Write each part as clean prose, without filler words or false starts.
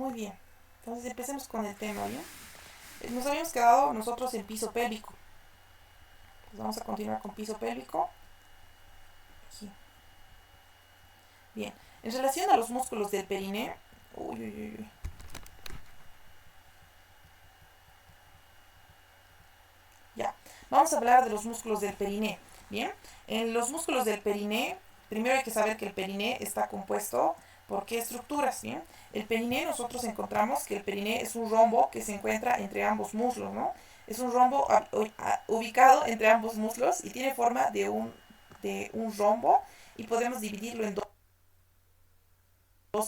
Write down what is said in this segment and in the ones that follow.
Muy bien. Entonces empecemos con el tema, ¿bien? Nos habíamos quedado nosotros en piso pélvico. Pues vamos a continuar con piso pélvico. Aquí. Bien. En relación a los músculos del periné. Uy, uy, uy, uy. Ya. Vamos a hablar de los músculos del periné. Bien. En los músculos del periné, primero hay que saber que el periné está compuesto por qué estructuras, ¿bien? El periné, nosotros encontramos que el periné es un rombo que se encuentra entre ambos muslos, ¿no? Es un rombo ubicado entre ambos muslos y tiene forma de un rombo y podemos dividirlo en dos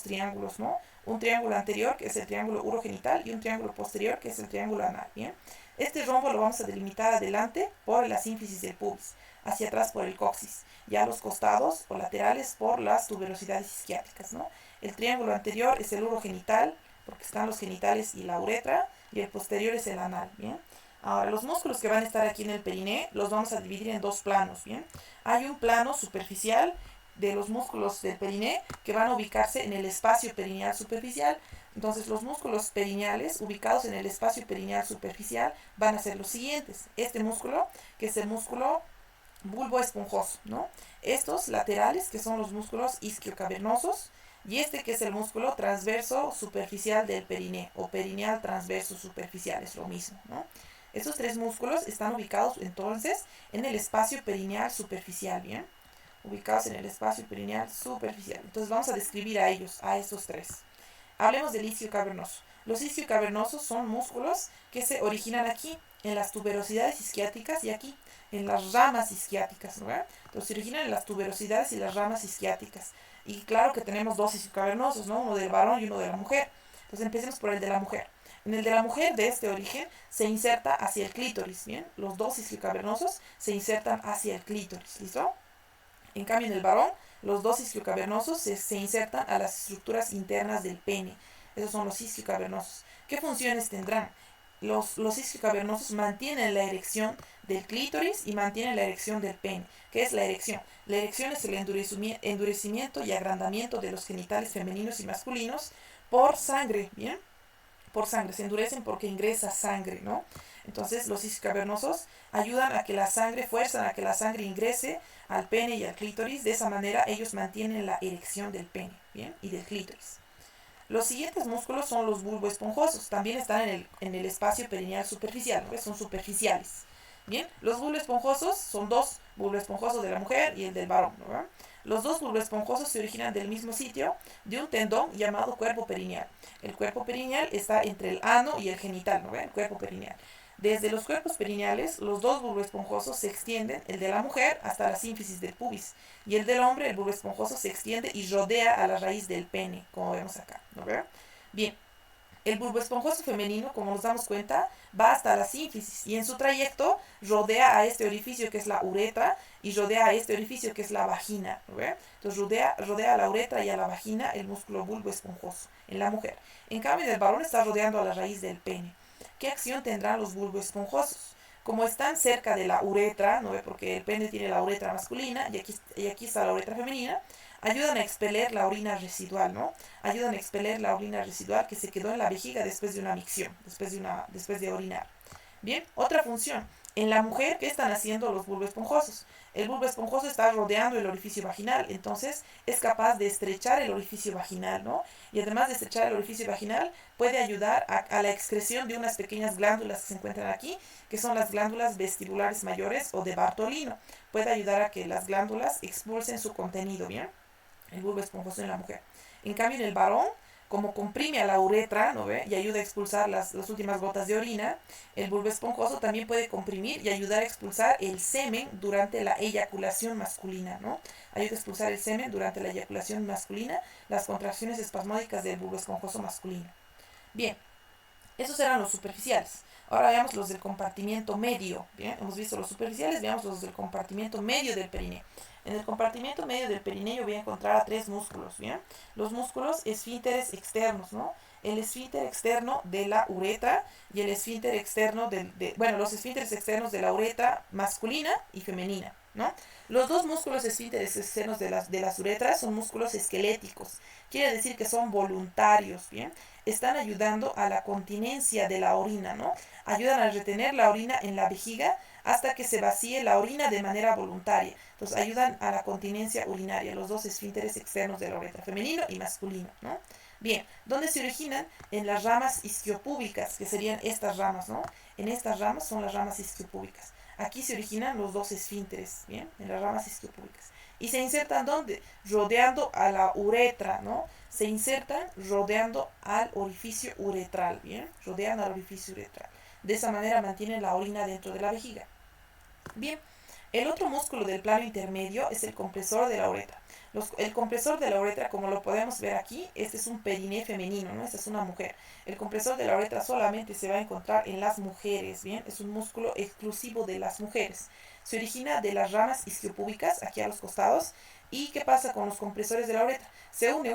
triángulos, ¿no? Un triángulo anterior, que es el triángulo urogenital, y un triángulo posterior, que es el triángulo anal, ¿bien? Este rombo lo vamos a delimitar adelante por la sínfisis del pubis, hacia atrás por el coxis, y a los costados o laterales por las tuberosidades isquiáticas, ¿no? El triángulo anterior es el urogenital, porque están los genitales y la uretra, y el posterior es el anal, ¿bien? Ahora, los músculos que van a estar aquí en el periné los vamos a dividir en dos planos, ¿bien? Hay un plano superficial de los músculos del periné que van a ubicarse en el espacio perineal superficial. Entonces los músculos perineales ubicados en el espacio perineal superficial van a ser los siguientes. Este músculo, que es el músculo bulbo esponjoso, ¿no? Estos laterales, que son los músculos isquiocavernosos, y este que es el músculo transverso superficial del periné, o perineal transverso superficial, es lo mismo, ¿no? Estos tres músculos están ubicados entonces en el espacio perineal superficial, ¿bien? Ubicados en el espacio perineal superficial. Entonces vamos a describir a ellos, a estos tres. Hablemos del isquio cavernoso. Los isquiocavernosos son músculos que se originan aquí, en las tuberosidades isquiáticas y aquí, en las ramas isquiáticas, ¿no? Entonces se originan en las tuberosidades y las ramas isquiáticas. Y claro que tenemos dos isquiocavernosos, ¿no? Uno del varón y uno de la mujer. Entonces empecemos por el de la mujer. En el de la mujer, de este origen, se inserta hacia el clítoris, ¿bien? Los dos isquiocavernosos se insertan hacia el clítoris, ¿listo? En cambio, en el varón, los dos isquiocavernosos se insertan a las estructuras internas del pene. Esos son los isquiocavernosos. ¿Qué funciones tendrán? Los isquiocavernosos mantienen la erección del clítoris y mantienen la erección del pene. ¿Qué es la erección? La erección es el endurecimiento y agrandamiento de los genitales femeninos y masculinos por sangre, ¿bien? Por sangre, se endurecen porque ingresa sangre, ¿no? Entonces los isquiocavernosos ayudan a que la sangre, fuerzan a que la sangre ingrese al pene y al clítoris. De esa manera ellos mantienen la erección del pene, ¿bien? Y del clítoris. Los siguientes músculos son los bulboesponjosos. También están en el espacio perineal superficial, ¿no? Son superficiales. Bien, los bulboesponjosos son dos, bulboesponjoso de la mujer y el del varón, ¿no? Los dos bulboesponjosos se originan del mismo sitio, de un tendón llamado cuerpo perineal. El cuerpo perineal está entre el ano y el genital, ¿no? El cuerpo perineal. Desde los cuerpos perineales, los dos bulboesponjosos se extienden, el de la mujer hasta la sínfisis del pubis, y el del hombre, el bulbo esponjoso, se extiende y rodea a la raíz del pene, como vemos acá, ¿no ve? Bien, el bulbo esponjoso femenino, como nos damos cuenta, va hasta la sínfisis y en su trayecto rodea a este orificio que es la uretra y rodea a este orificio que es la vagina, ¿no ve? Entonces rodea a la uretra y a la vagina el músculo bulbo esponjoso en la mujer. En cambio, en el varón está rodeando a la raíz del pene. ¿Qué acción tendrán los bulbos esponjosos? Como están cerca de la uretra, ¿no ve? Porque el pene tiene la uretra masculina y aquí está la uretra femenina, ayudan a expeler la orina residual, ¿no? Ayudan a expeler la orina residual que se quedó en la vejiga después de una micción, después de orinar. Bien, otra función. En la mujer, ¿qué están haciendo los bulbos esponjosos? El bulbo esponjoso está rodeando el orificio vaginal, entonces es capaz de estrechar el orificio vaginal, ¿no? Y además de estrechar el orificio vaginal, puede ayudar a la excreción de unas pequeñas glándulas que se encuentran aquí, que son las glándulas vestibulares mayores o de Bartolino. Puede ayudar a que las glándulas expulsen su contenido, ¿bien? El bulbo esponjoso en la mujer. En cambio, en el varón, como comprime a la uretra, ¿no ve? Y ayuda a expulsar las últimas gotas de orina, el bulbo esponjoso también puede comprimir y ayudar a expulsar el semen durante la eyaculación masculina, ¿no? Ayuda a expulsar el semen durante la eyaculación masculina, las contracciones espasmódicas del bulbo esponjoso masculino. Bien, esos eran los superficiales. Ahora veamos los del compartimiento medio. Bien, hemos visto los superficiales, veamos los del compartimiento medio del perineo. En el compartimiento medio del perineo voy a encontrar a tres músculos, ¿bien? Los músculos esfínteres externos, ¿no? El esfínter externo de la uretra y el esfínter externo los esfínteres externos de la uretra masculina y femenina, ¿no? Los dos músculos esfínteres externos de las uretras son músculos esqueléticos. Quiere decir que son voluntarios, ¿bien? están ayudando a la continencia de la orina, ¿no? Ayudan a retener la orina en la vejiga hasta que se vacíe la orina de manera voluntaria. Entonces ayudan a la continencia urinaria, los dos esfínteres externos de la uretra, femenino y masculino, ¿no? Bien, ¿dónde se originan? En las ramas isquiopúbicas, que serían estas ramas, ¿no? En estas ramas son las ramas isquiopúbicas. Aquí se originan los dos esfínteres, ¿bien? En las ramas isquiopúbicas. ¿Y se insertan dónde? Rodeando a la uretra, ¿no? Se insertan rodeando al orificio uretral, ¿bien? Rodean al orificio uretral. De esa manera mantienen la orina dentro de la vejiga. Bien, el otro músculo del plano intermedio es el compresor de la uretra. El compresor de la uretra, como lo podemos ver aquí, este es un periné femenino, ¿no? Esta es una mujer. El compresor de la uretra solamente se va a encontrar en las mujeres, ¿bien? Es un músculo exclusivo de las mujeres. Se origina de las ramas isquiopúbicas, aquí a los costados. ¿Y qué pasa con los compresores de la uretra? Se une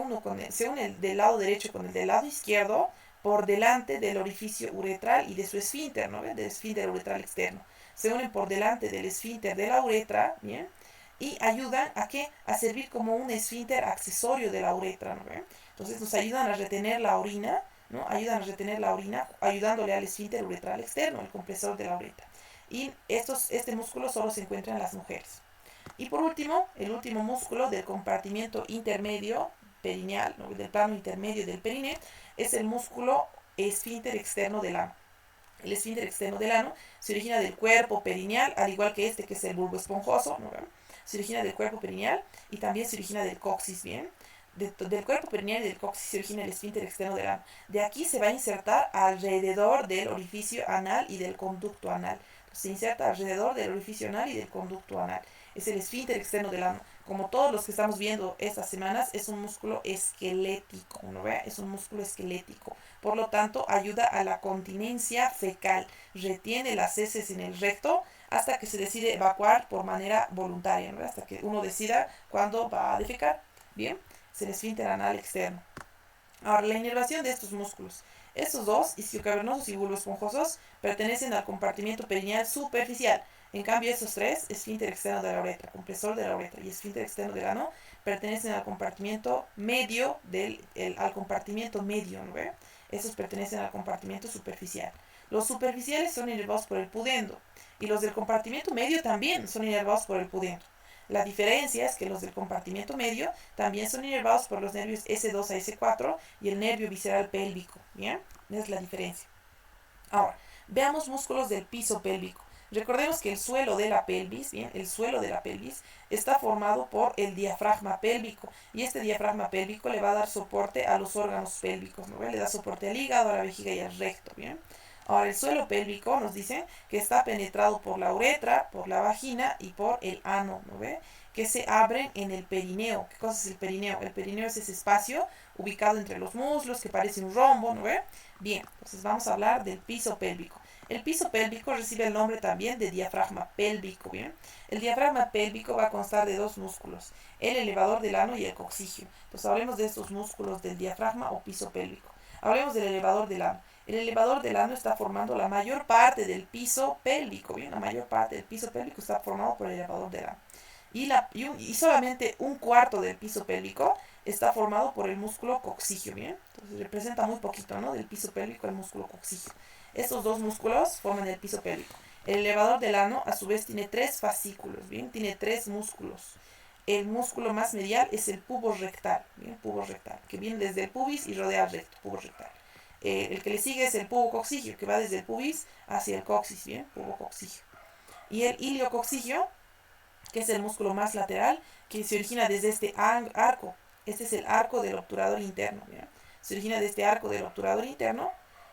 el del lado derecho con el del lado izquierdo por delante del orificio uretral y de su esfínter, ¿no? Del esfínter uretral externo. Se unen por delante del esfínter de la uretra, ¿bien? Y ayudan a ¿qué? A servir como un esfínter accesorio de la uretra, ¿no? ¿Ven? Entonces nos ayudan a retener la orina, ¿no? Ayudan a retener la orina ayudándole al esfínter uretral externo, el compresor de la uretra. Y este músculo solo se encuentra en las mujeres. Y por último, el último músculo del compartimiento intermedio perineal, ¿no? Del plano intermedio del perine, es el músculo esfínter externo del ano. El esfínter externo del ano se origina del cuerpo perineal, al igual que este, que es el bulbo esponjoso, ¿no? Se origina del cuerpo perineal y también se origina del coxis, ¿bien? Del cuerpo perineal y del coxis se origina el esfínter externo del ano. De aquí se va a insertar alrededor del orificio anal y del conducto anal. Entonces, se inserta alrededor del orificio anal y del conducto anal. Es el esfínter externo del ano. Como todos los que estamos viendo estas semanas, es un músculo esquelético, ¿no ve? Es un músculo esquelético. Por lo tanto, ayuda a la continencia fecal. Retiene las heces en el recto hasta que se decide evacuar por manera voluntaria, ¿no? Hasta que uno decida cuándo va a defecar. Bien, es el esfínter anal externo. Ahora, la inervación de estos músculos. Estos dos, isquiocavernosos y bulboesponjosos, pertenecen al compartimiento perineal superficial. En cambio, estos tres, esfínter externo de la uretra, compresor de la uretra y esfínter externo del ano, pertenecen al compartimiento medio al compartimiento medio, ¿no ve? Estos pertenecen al compartimiento superficial. Los superficiales son inervados por el pudendo y los del compartimiento medio también son inervados por el pudendo. La diferencia es que los del compartimiento medio también son inervados por los nervios S2 a S4 y el nervio visceral pélvico. ¿Bien? Esa es la diferencia. Ahora, veamos músculos del piso pélvico. Recordemos que el suelo de la pelvis, ¿bien? El suelo de la pelvis está formado por el diafragma pélvico y este diafragma pélvico le va a dar soporte a los órganos pélvicos, ¿no? Le da soporte al hígado, a la vejiga y al recto, ¿bien? Ahora, el suelo pélvico nos dicen que está penetrado por la uretra, por la vagina y por el ano, ¿no ve? Que se abren en el perineo. ¿Qué cosa es el perineo? El perineo es ese espacio ubicado entre los muslos que parece un rombo, ¿no ve? Bien, entonces vamos a hablar del piso pélvico. El piso pélvico recibe el nombre también de diafragma pélvico, ¿bien? El diafragma pélvico va a constar de dos músculos, el elevador del ano y el coxigio. Entonces hablemos de estos músculos del diafragma o piso pélvico. Hablemos del elevador del ano. El elevador del ano está formando la mayor parte del piso pélvico, ¿bien? La mayor parte del piso pélvico está formado por el elevador del ano. Y solamente un cuarto del piso pélvico está formado por el músculo coxigio, ¿bien? Entonces representa muy poquito, ¿no? Del piso pélvico el músculo coxigio. Estos dos músculos forman el piso pélvico. El elevador del ano, a su vez, tiene tres fascículos, ¿bien? Tiene tres músculos. El músculo más medial es el pubo rectal, ¿bien? Pubo rectal, que viene desde el pubis y rodea al recto, pubo rectal. El que le sigue es el pubo coxigio, que va desde el pubis hacia el coxis, ¿bien? Pubo coxigio. Y el iliocoxigio, que es el músculo más lateral, que se origina desde este arco. Este es el arco del obturador interno, ¿bien? Se origina de este arco del obturador interno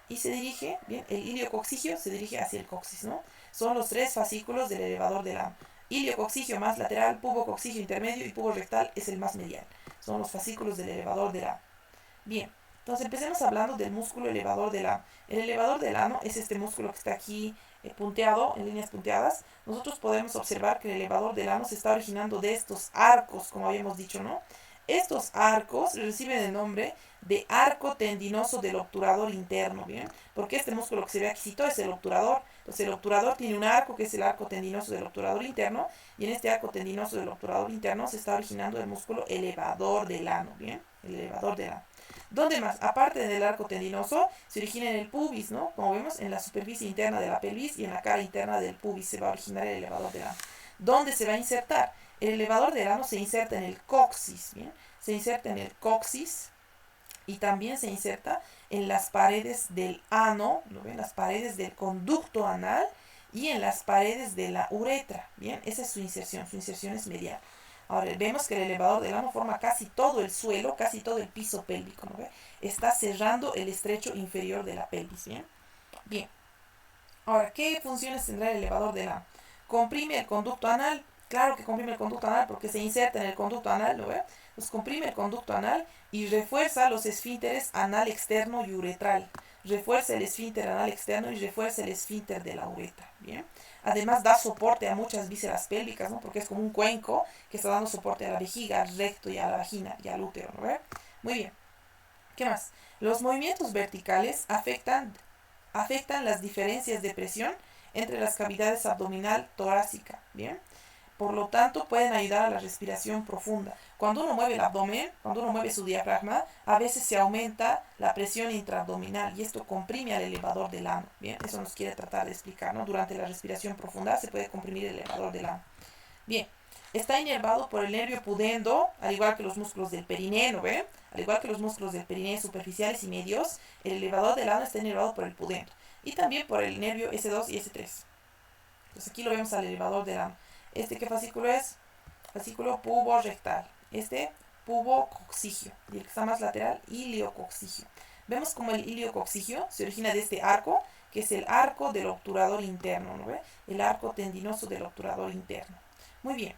y se dirige, bien, el iliocoxigio se dirige hacia el coxis, ¿no? Son los tres fascículos del elevador del ano. Iliocoxigio más lateral, pubocoxigio intermedio y pubo rectal es el más medial. Son los fascículos del elevador del ano. Bien, entonces empecemos hablando del músculo elevador del ano. El elevador del ano es este músculo que está aquí punteado, en líneas punteadas. Nosotros podemos observar que el elevador del ano se está originando de estos arcos, como habíamos dicho, ¿no? Estos arcos reciben el nombre de arco tendinoso del obturador interno, ¿bien? Porque este músculo que se ve aquí es el obturador. Entonces el obturador tiene un arco que es el arco tendinoso del obturador interno y en este arco tendinoso del obturador interno se está originando el músculo elevador del ano, ¿bien? El elevador del ano. ¿Dónde más? Aparte del arco tendinoso, se origina en el pubis, ¿no? Como vemos, en la superficie interna de la pelvis y en la cara interna del pubis se va a originar el elevador del ano. ¿Dónde se va a insertar? El elevador del ano se inserta en el coxis, ¿bien? Se inserta en el coxis y también se inserta en las paredes del ano, ¿no ven? Las paredes del conducto anal y en las paredes de la uretra, ¿bien? Esa es su inserción es medial. Ahora, vemos que el elevador del ano forma casi todo el suelo, casi todo el piso pélvico, ¿no ve? Está cerrando el estrecho inferior de la pelvis, ¿bien? Bien. Ahora, ¿qué funciones tendrá el elevador del ano? Comprime el conducto anal. Claro que comprime el conducto anal porque se inserta en el conducto anal, ¿no ve? Pues comprime el conducto anal y refuerza los esfínteres anal externo y uretral. Refuerza el esfínter anal externo y refuerza el esfínter de la uretra, ¿bien? Además da soporte a muchas vísceras pélvicas, ¿no? Porque es como un cuenco que está dando soporte a la vejiga, al recto y a la vagina y al útero, ¿no ve? Muy bien. ¿Qué más? Los movimientos verticales afectan las diferencias de presión entre las cavidades abdominal torácica, ¿bien? Por lo tanto, pueden ayudar a la respiración profunda. Cuando uno mueve el abdomen, cuando uno mueve su diafragma, a veces se aumenta la presión intraabdominal y esto comprime al elevador del ano, ¿bien? Eso nos quiere tratar de explicar, ¿no? Durante la respiración profunda se puede comprimir el elevador del ano. Bien, está inervado por el nervio pudendo, al igual que los músculos del perineo, ¿ve? Al igual que los músculos del perineo superficiales y medios, el elevador del ano está inervado por el pudendo. Y también por el nervio S2 y S3. Entonces aquí lo vemos al elevador del ano. ¿Qué fascículo es? Fascículo pubo-rectal. Pubo-coccigio. Y el que está más lateral, iliococcigio. Vemos como el iliococcigio se origina de este arco, que es el arco del obturador interno, ¿no ve? El arco tendinoso del obturador interno. Muy bien.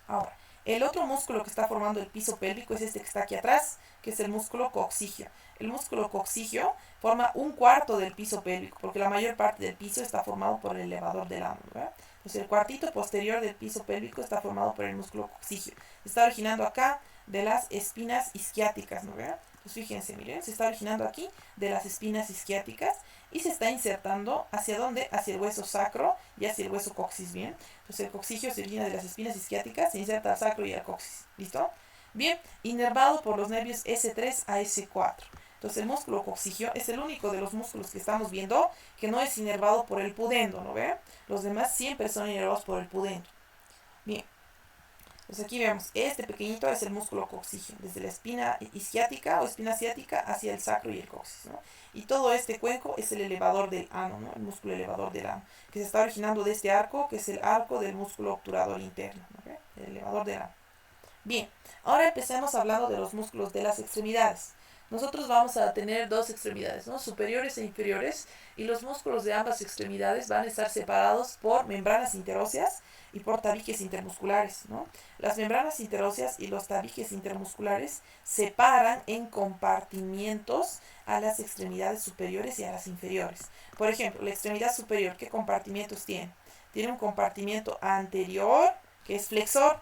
Ahora, el otro músculo que está formando el piso pélvico es este que está aquí atrás, que es el músculo coccigio. El músculo coccigio forma un cuarto del piso pélvico, porque la mayor parte del piso está formado por el elevador del ano, ¿verdad? Entonces el cuartito posterior del piso pélvico está formado por el músculo coccigio. Se está originando acá de las espinas isquiáticas, ¿no? ¿Verdad? Entonces fíjense, miren, se está originando aquí de las espinas isquiáticas y se está insertando ¿hacia dónde? Hacia el hueso sacro y hacia el hueso coxis, ¿bien? Entonces el coccigio se origina de las espinas isquiáticas, se inserta al sacro y al coxis, ¿listo? Bien, inervado por los nervios S3 a S4. Entonces el músculo coccigio es el único de los músculos que estamos viendo que no es inervado por el pudendo, ¿no ve? Los demás siempre son inervados por el pudendo. Bien. Entonces aquí vemos, este pequeñito es el músculo coccigio, desde la espina isquiática o espina ciática hacia el sacro y el coxis, ¿no? Y todo este cuenco es el elevador del ano, ¿no? El músculo elevador del ano, que se está originando de este arco, que es el arco del músculo obturador interno, ¿no? El elevador del ano. Bien, ahora empecemos hablando de los músculos de las extremidades. Nosotros vamos a tener dos extremidades, ¿no? Superiores e inferiores, y los músculos de ambas extremidades van a estar separados por membranas interóseas y por tabiques intermusculares, ¿no? Las membranas interóseas y los tabiques intermusculares separan en compartimientos a las extremidades superiores y a las inferiores. Por ejemplo, la extremidad superior, ¿qué compartimientos tiene? Tiene un compartimiento anterior, que es flexor,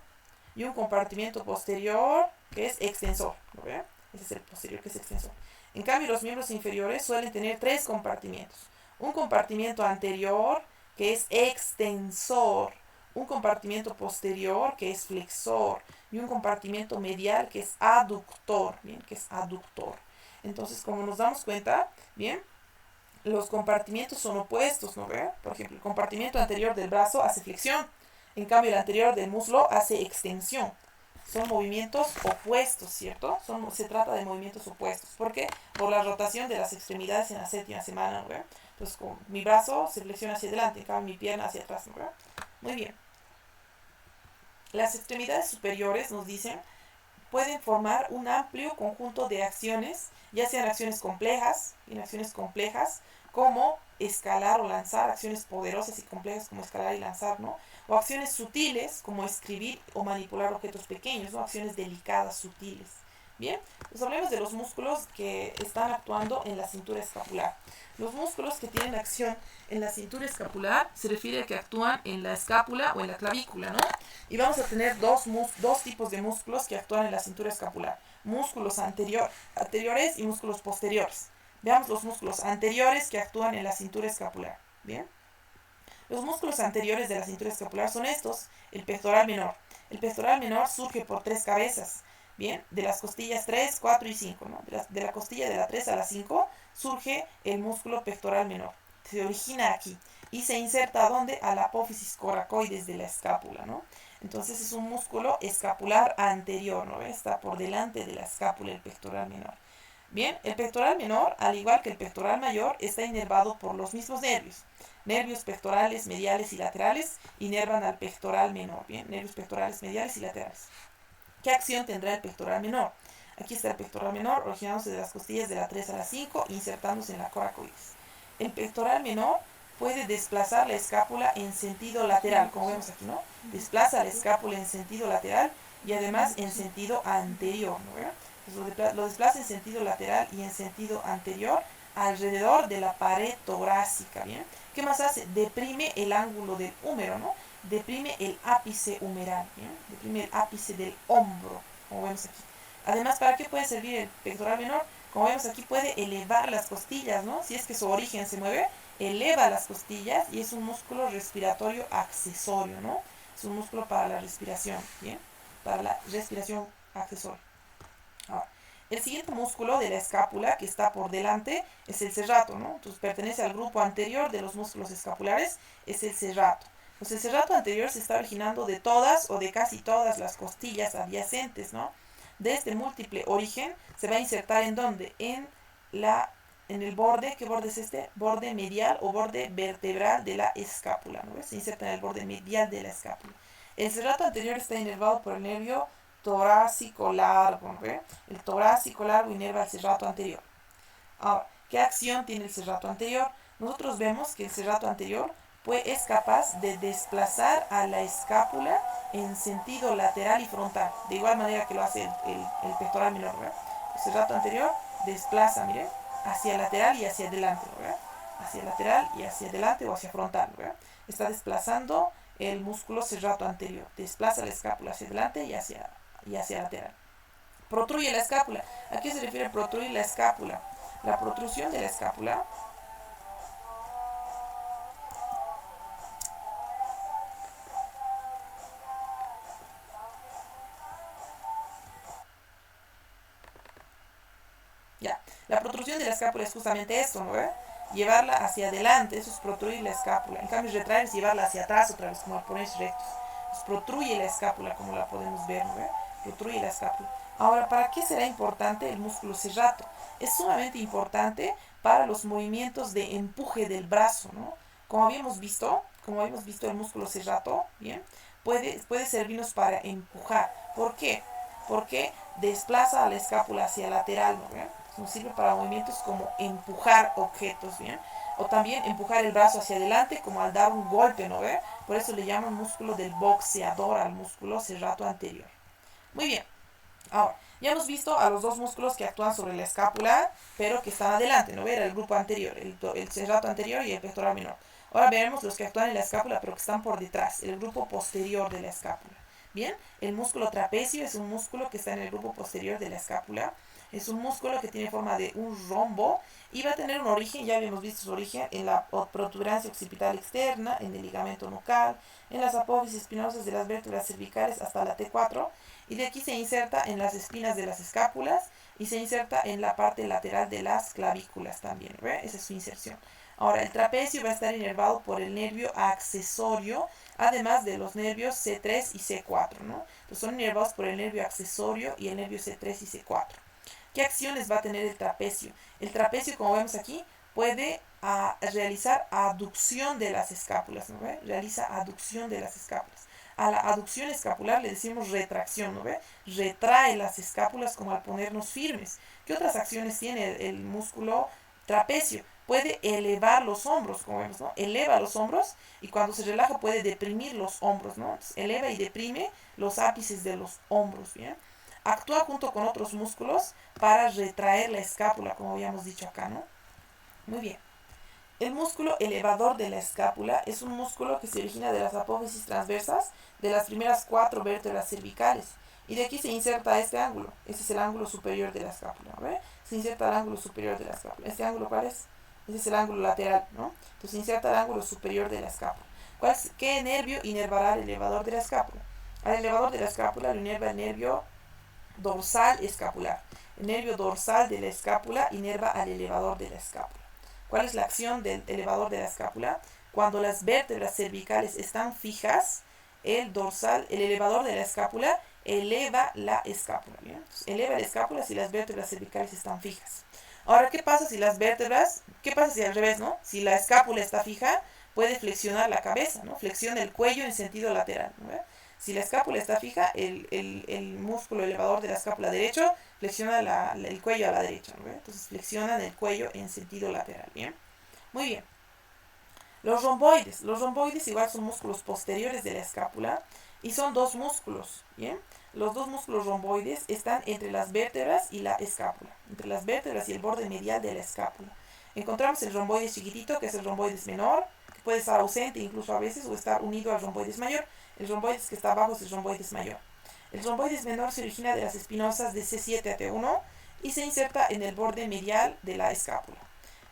y un compartimiento posterior, que es extensor, ¿no ve? Ese es el posterior, que es extensor. En cambio, los miembros inferiores suelen tener tres compartimientos. Un compartimiento anterior, que es extensor, un compartimiento posterior, que es flexor, y un compartimiento medial, que es aductor, ¿bien? Que es aductor. Entonces, como nos damos cuenta, ¿bien? Los compartimientos son opuestos, ¿no ve? Por ejemplo, el compartimiento anterior del brazo hace flexión, en cambio el anterior del muslo hace extensión. Son movimientos opuestos, ¿cierto? Se trata de movimientos opuestos. ¿Por qué? Por la rotación de las extremidades en la séptima semana, ¿no ve? Entonces, con mi brazo se flexiona hacia adelante, en cambio mi pierna hacia atrás, ¿no ve? Muy bien. Las extremidades superiores, nos dicen, pueden formar un amplio conjunto de acciones, ya sean acciones complejas, como escalar o lanzar, acciones poderosas y complejas como escalar y lanzar, ¿no? O acciones sutiles como escribir o manipular objetos pequeños, ¿no? Acciones delicadas, sutiles. Bien, pues hablemos de los músculos que están actuando en la cintura escapular. Los músculos que tienen acción en la cintura escapular se refiere a que actúan en la escápula o en la clavícula, ¿no? Y vamos a tener dos tipos de músculos que actúan en la cintura escapular. Músculos anteriores y músculos posteriores. Veamos los músculos anteriores que actúan en la cintura escapular. Bien. Los músculos anteriores de la cintura escapular son estos. El pectoral menor. El pectoral menor surge por tres cabezas. Bien, de las costillas 3, 4 y 5, ¿no? De la costilla de la 3 a la 5 surge el músculo pectoral menor. Se origina aquí y se inserta ¿dónde? A la apófisis coracoides de la escápula, ¿no? Entonces es un músculo escapular anterior, ¿no? Está por delante de la escápula el pectoral menor. Bien, el pectoral menor, al igual que el pectoral mayor, está inervado por los mismos nervios. Nervios pectorales mediales y laterales inervan al pectoral menor. Bien, nervios pectorales mediales y laterales. ¿Qué acción tendrá el pectoral menor? Aquí está el pectoral menor, originándose de las costillas de la 3 a la 5, insertándose en la coracoides. El pectoral menor puede desplazar la escápula en sentido lateral, como vemos aquí, ¿no? Desplaza la escápula en sentido lateral y además en sentido anterior, ¿no? Entonces lo desplaza en sentido lateral y en sentido anterior alrededor de la pared torácica, ¿bien? ¿Qué más hace? Deprime el ángulo del húmero, ¿no? Deprime el ápice humeral, ¿bien? Deprime el ápice del hombro, como vemos aquí. Además, ¿para qué puede servir el pectoral menor? Como vemos aquí, puede elevar las costillas, ¿no? Si es que su origen se mueve, eleva las costillas y es un músculo respiratorio accesorio, ¿no? Es un músculo para la respiración, ¿bien? Para la respiración accesoria. Ahora, el siguiente músculo de la escápula que está por delante es el serrato, ¿no? Entonces pertenece al grupo anterior de los músculos escapulares, es el serrato. Pues el serrato anterior se está originando de todas o de casi todas las costillas adyacentes, ¿no? De este múltiple origen se va a insertar ¿en dónde? En el borde. ¿Qué borde es este? Borde medial o borde vertebral de la escápula, ¿no? Se inserta en el borde medial de la escápula. El serrato anterior está inervado por el nervio torácico largo, ¿no? El torácico largo inerva el serrato anterior. Ahora, ¿qué acción tiene el serrato anterior? Nosotros vemos que el serrato anterior es capaz de desplazar a la escápula en sentido lateral y frontal, de igual manera que lo hace el pectoral menor, ¿verdad? El serrato anterior desplaza, miren, hacia lateral y hacia adelante, ¿verdad? Hacia lateral y hacia adelante o hacia frontal, ¿verdad? Está desplazando el músculo serrato anterior, desplaza la escápula hacia adelante y hacia lateral. Protruye la escápula. ¿A qué se refiere protruir la escápula? La protrusión de la escápula ya, la protrusión de la escápula es justamente esto, ¿no? Llevarla hacia adelante, eso es protruir la escápula. En cambio, retraer es llevarla hacia atrás otra vez, como ponerse rectos. Pues protruye la escápula, como la podemos ver, ¿no? Protruye la escápula. Ahora, ¿para qué será importante el músculo serrato? Es sumamente importante para los movimientos de empuje del brazo, ¿no? Como habíamos visto el músculo serrato, ¿bien? Puede servirnos para empujar. ¿Por qué? Porque desplaza a la escápula hacia lateral, ¿no? ¿Bien? Nos sirve para movimientos como empujar objetos, ¿bien? O también empujar el brazo hacia adelante como al dar un golpe, ¿no ve? Por eso le llaman músculo del boxeador al músculo serrato anterior. Muy bien. Ahora, ya hemos visto a los dos músculos que actúan sobre la escápula, pero que están adelante, ¿no ve? Era el grupo anterior, el serrato anterior y el pectoral menor. Ahora veremos los que actúan en la escápula, pero que están por detrás, el grupo posterior de la escápula. Bien, el músculo trapecio es un músculo que está en el grupo posterior de la escápula. Es un músculo que tiene forma de un rombo y va a tener un origen, ya habíamos visto su origen, en la protuberancia occipital externa, en el ligamento nucal, en las apófisis espinosas de las vértebras cervicales hasta la T4, y de aquí se inserta en las espinas de las escápulas y se inserta en la parte lateral de las clavículas también, ¿ve? Esa es su inserción. Ahora, el trapecio va a estar inervado por el nervio accesorio, además de los nervios C3 y C4, ¿no? Entonces son inervados por el nervio accesorio y el nervio C3 y C4. ¿Qué acciones va a tener el trapecio? El trapecio, como vemos aquí, puede realizar aducción de las escápulas, ¿no ve? Realiza aducción de las escápulas. A la aducción escapular le decimos retracción, ¿no ve? Retrae las escápulas como al ponernos firmes. ¿Qué otras acciones tiene el músculo trapecio? Puede elevar los hombros, como vemos, ¿no? Eleva los hombros y cuando se relaja puede deprimir los hombros, ¿no? Entonces, eleva y deprime los ápices de los hombros, ¿bien? Actúa junto con otros músculos para retraer la escápula, como habíamos dicho acá, ¿no? Muy bien. El músculo elevador de la escápula es un músculo que se origina de las apófisis transversas de las primeras 4 vértebras cervicales. Y de aquí se inserta este ángulo. Este es el ángulo superior de la escápula, ¿ve? Se inserta el ángulo superior de la escápula. ¿Este ángulo cuál es? Este es el ángulo lateral, ¿no? Entonces se inserta el ángulo superior de la escápula. ¿Qué nervio inervará al elevador de la escápula? Al elevador de la escápula lo inerva el nervio dorsal escapular. El nervio dorsal de la escápula inerva al elevador de la escápula. ¿Cuál es la acción del elevador de la escápula? Cuando las vértebras cervicales están fijas, el elevador de la escápula eleva la escápula. ¿Bien? Entonces, eleva la escápula si las vértebras cervicales están fijas. Ahora, ¿qué pasa si qué pasa si al revés, ¿no? Si la escápula está fija, puede flexionar la cabeza, ¿no? Flexiona el cuello en sentido lateral, ¿no? Si la escápula está fija, el músculo elevador de la escápula derecho flexiona el cuello a la derecha, ¿no? Entonces flexiona el cuello en sentido lateral, ¿bien? Muy bien. Los romboides igual son músculos posteriores de la escápula y son dos músculos, ¿bien? Los dos músculos romboides están entre las vértebras y la escápula, entre las vértebras y el borde medial de la escápula. Encontramos el romboides chiquitito, que es el romboides menor, que puede estar ausente incluso a veces o estar unido al romboides mayor. El romboides que está abajo es el romboides mayor. El romboides menor se origina de las espinosas de C7 a T1 y se inserta en el borde medial de la escápula.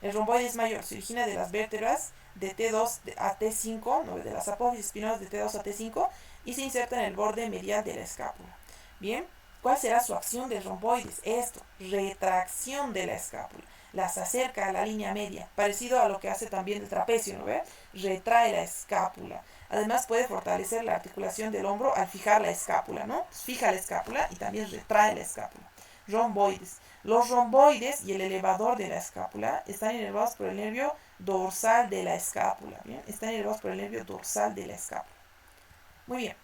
El romboides mayor se origina de las vértebras de T2 a T5, ¿no? De las apófisis espinosas de T2 a T5 y se inserta en el borde medial de la escápula. Bien, ¿cuál será su acción del romboides? Esto, retracción de la escápula. Las acerca a la línea media, parecido a lo que hace también el trapecio, ¿no ve? Retrae la escápula. Además puede fortalecer la articulación del hombro al fijar la escápula, ¿no? Fija la escápula y también retrae la escápula. Romboides. Los romboides y el elevador de la escápula están inervados por el nervio dorsal de la escápula, ¿bien? Están inervados por el nervio dorsal de la escápula. Muy bien.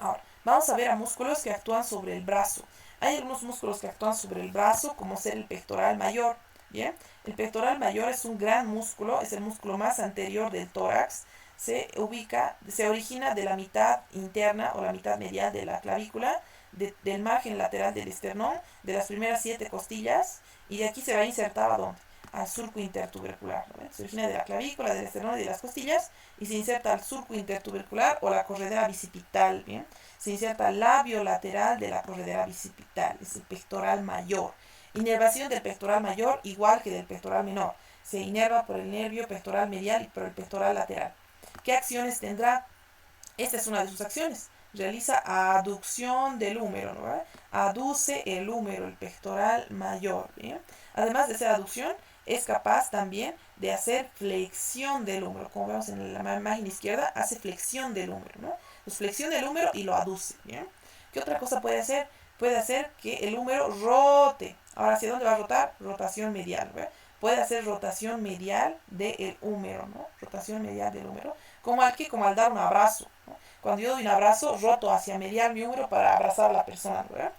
Ahora, vamos a ver a músculos que actúan sobre el brazo. Hay algunos músculos que actúan sobre el brazo, como ser el pectoral mayor, ¿bien? El pectoral mayor es un gran músculo, es el músculo más anterior del tórax. Se origina de la mitad interna o la mitad medial de la clavícula, del margen lateral del esternón, de las primeras 7 costillas, y de aquí se va a insertar ¿a dónde? Al surco intertubercular, ¿no? Se origina de la clavícula, del esternón y de las costillas, y se inserta al surco intertubercular o la corredera bicipital, ¿bien? Se inserta al labio lateral de la corredera bicipital, es el pectoral mayor. Inervación del pectoral mayor igual que del pectoral menor. Se inerva por el nervio pectoral medial y por el pectoral lateral. ¿Qué acciones tendrá? Esta es una de sus acciones. Realiza aducción del húmero, ¿no? Aduce el húmero, el pectoral mayor, ¿bien? Además de hacer aducción, es capaz también de hacer flexión del húmero. Como vemos en la imagen izquierda, hace flexión del húmero, ¿no? Pues flexiona el húmero y lo aduce, ¿bien? ¿Qué otra cosa puede hacer? Puede hacer que el húmero rote. Ahora, ¿hacia dónde va a rotar? Rotación medial, ¿no? Puede hacer rotación medial del húmero, ¿no? Rotación medial del húmero. Como al dar un abrazo, ¿no? Cuando yo doy un abrazo, roto hacia medial mi húmero para abrazar a la persona, ¿verdad?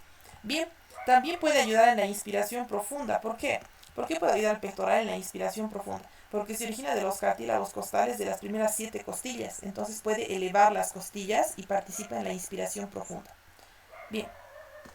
Bien, también puede ayudar en la inspiración profunda. ¿Por qué? ¿Por qué puede ayudar el pectoral en la inspiración profunda? Porque se origina de los cartílagos costales de las primeras 7 costillas. Entonces puede elevar las costillas y participa en la inspiración profunda. Bien,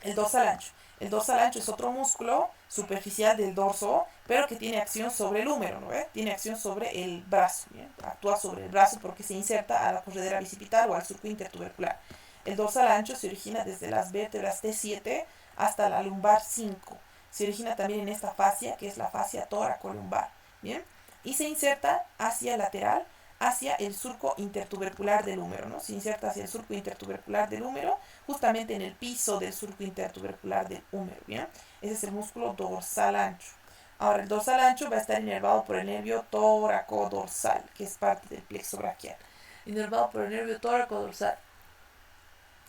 el dorsal ancho. El dorsal ancho es otro músculo superficial del dorso, pero que tiene acción sobre el húmero, ¿no? Tiene acción sobre el brazo, ¿bien? Actúa sobre el brazo porque se inserta a la corredera bicipital o al surco intertubercular. El dorsal ancho se origina desde las vértebras T7 hasta la lumbar 5. Se origina también en esta fascia, que es la fascia tóraco-lumbar, ¿bien? Y se inserta hacia lateral, hacia el surco intertubercular del húmero, ¿no? Se inserta hacia el surco intertubercular del húmero, justamente en el piso del surco intertubercular del húmero, ¿bien? Ese es el músculo dorsal ancho. Ahora, el dorsal ancho va a estar inervado por el nervio tóraco-dorsal, que es parte del plexo braquial. Inervado por el nervio tóraco-dorsal.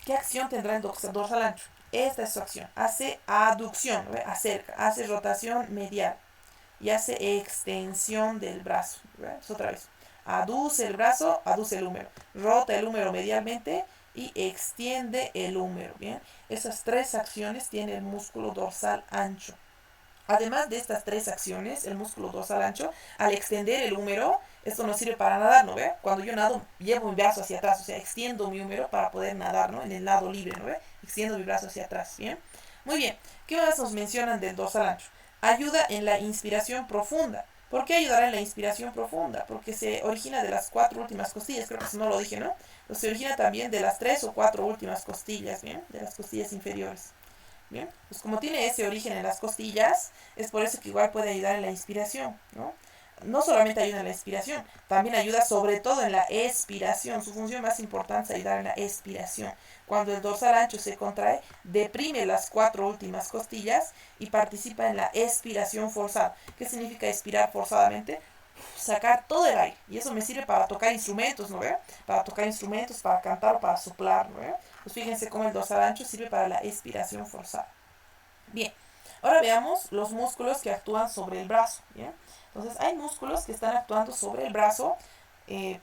¿Qué acción tendrá el dorsal ancho? Esta es su acción. Hace aducción, ¿ve? Acerca, hace rotación medial y hace extensión del brazo. ¿Ves? Otra vez. Aduce el brazo, aduce el húmero. Rota el húmero medialmente y extiende el húmero. ¿Bien? Esas 3 acciones tiene el músculo dorsal ancho. Además de estas 3 acciones, el músculo dorsal ancho, al extender el húmero, esto nos sirve para nadar, ¿no ve? Cuando yo nado, llevo mi brazo hacia atrás, o sea, extiendo mi húmero para poder nadar, ¿no? En el nado libre, ¿no ve? Extiendo mi brazo hacia atrás, ¿bien? Muy bien, ¿qué más nos mencionan del dorsal ancho? Ayuda en la inspiración profunda. ¿Por qué ayudará en la inspiración profunda? Porque se origina de las 4 últimas costillas, creo que eso no lo dije, ¿no? Pero se origina también de las 3 o 4 últimas costillas, ¿bien? De las costillas inferiores. Bien, pues como tiene ese origen en las costillas, es por eso que igual puede ayudar en la inspiración, ¿no? no solamente ayuda en la inspiración, también ayuda sobre todo en la expiración. Su función más importante es ayudar en la expiración. Cuando el dorsal ancho se contrae, deprime las 4 últimas costillas y participa en la expiración forzada. ¿Qué significa expirar forzadamente? Sacar todo el aire. Y eso me sirve para tocar instrumentos, ¿no ve? Para tocar instrumentos, para cantar o para soplar, ¿no ve? Pues fíjense cómo el dorsal ancho sirve para la expiración forzada. Bien, ahora veamos los músculos que actúan sobre el brazo, ¿bien? Entonces, hay músculos que están actuando sobre el brazo, eh,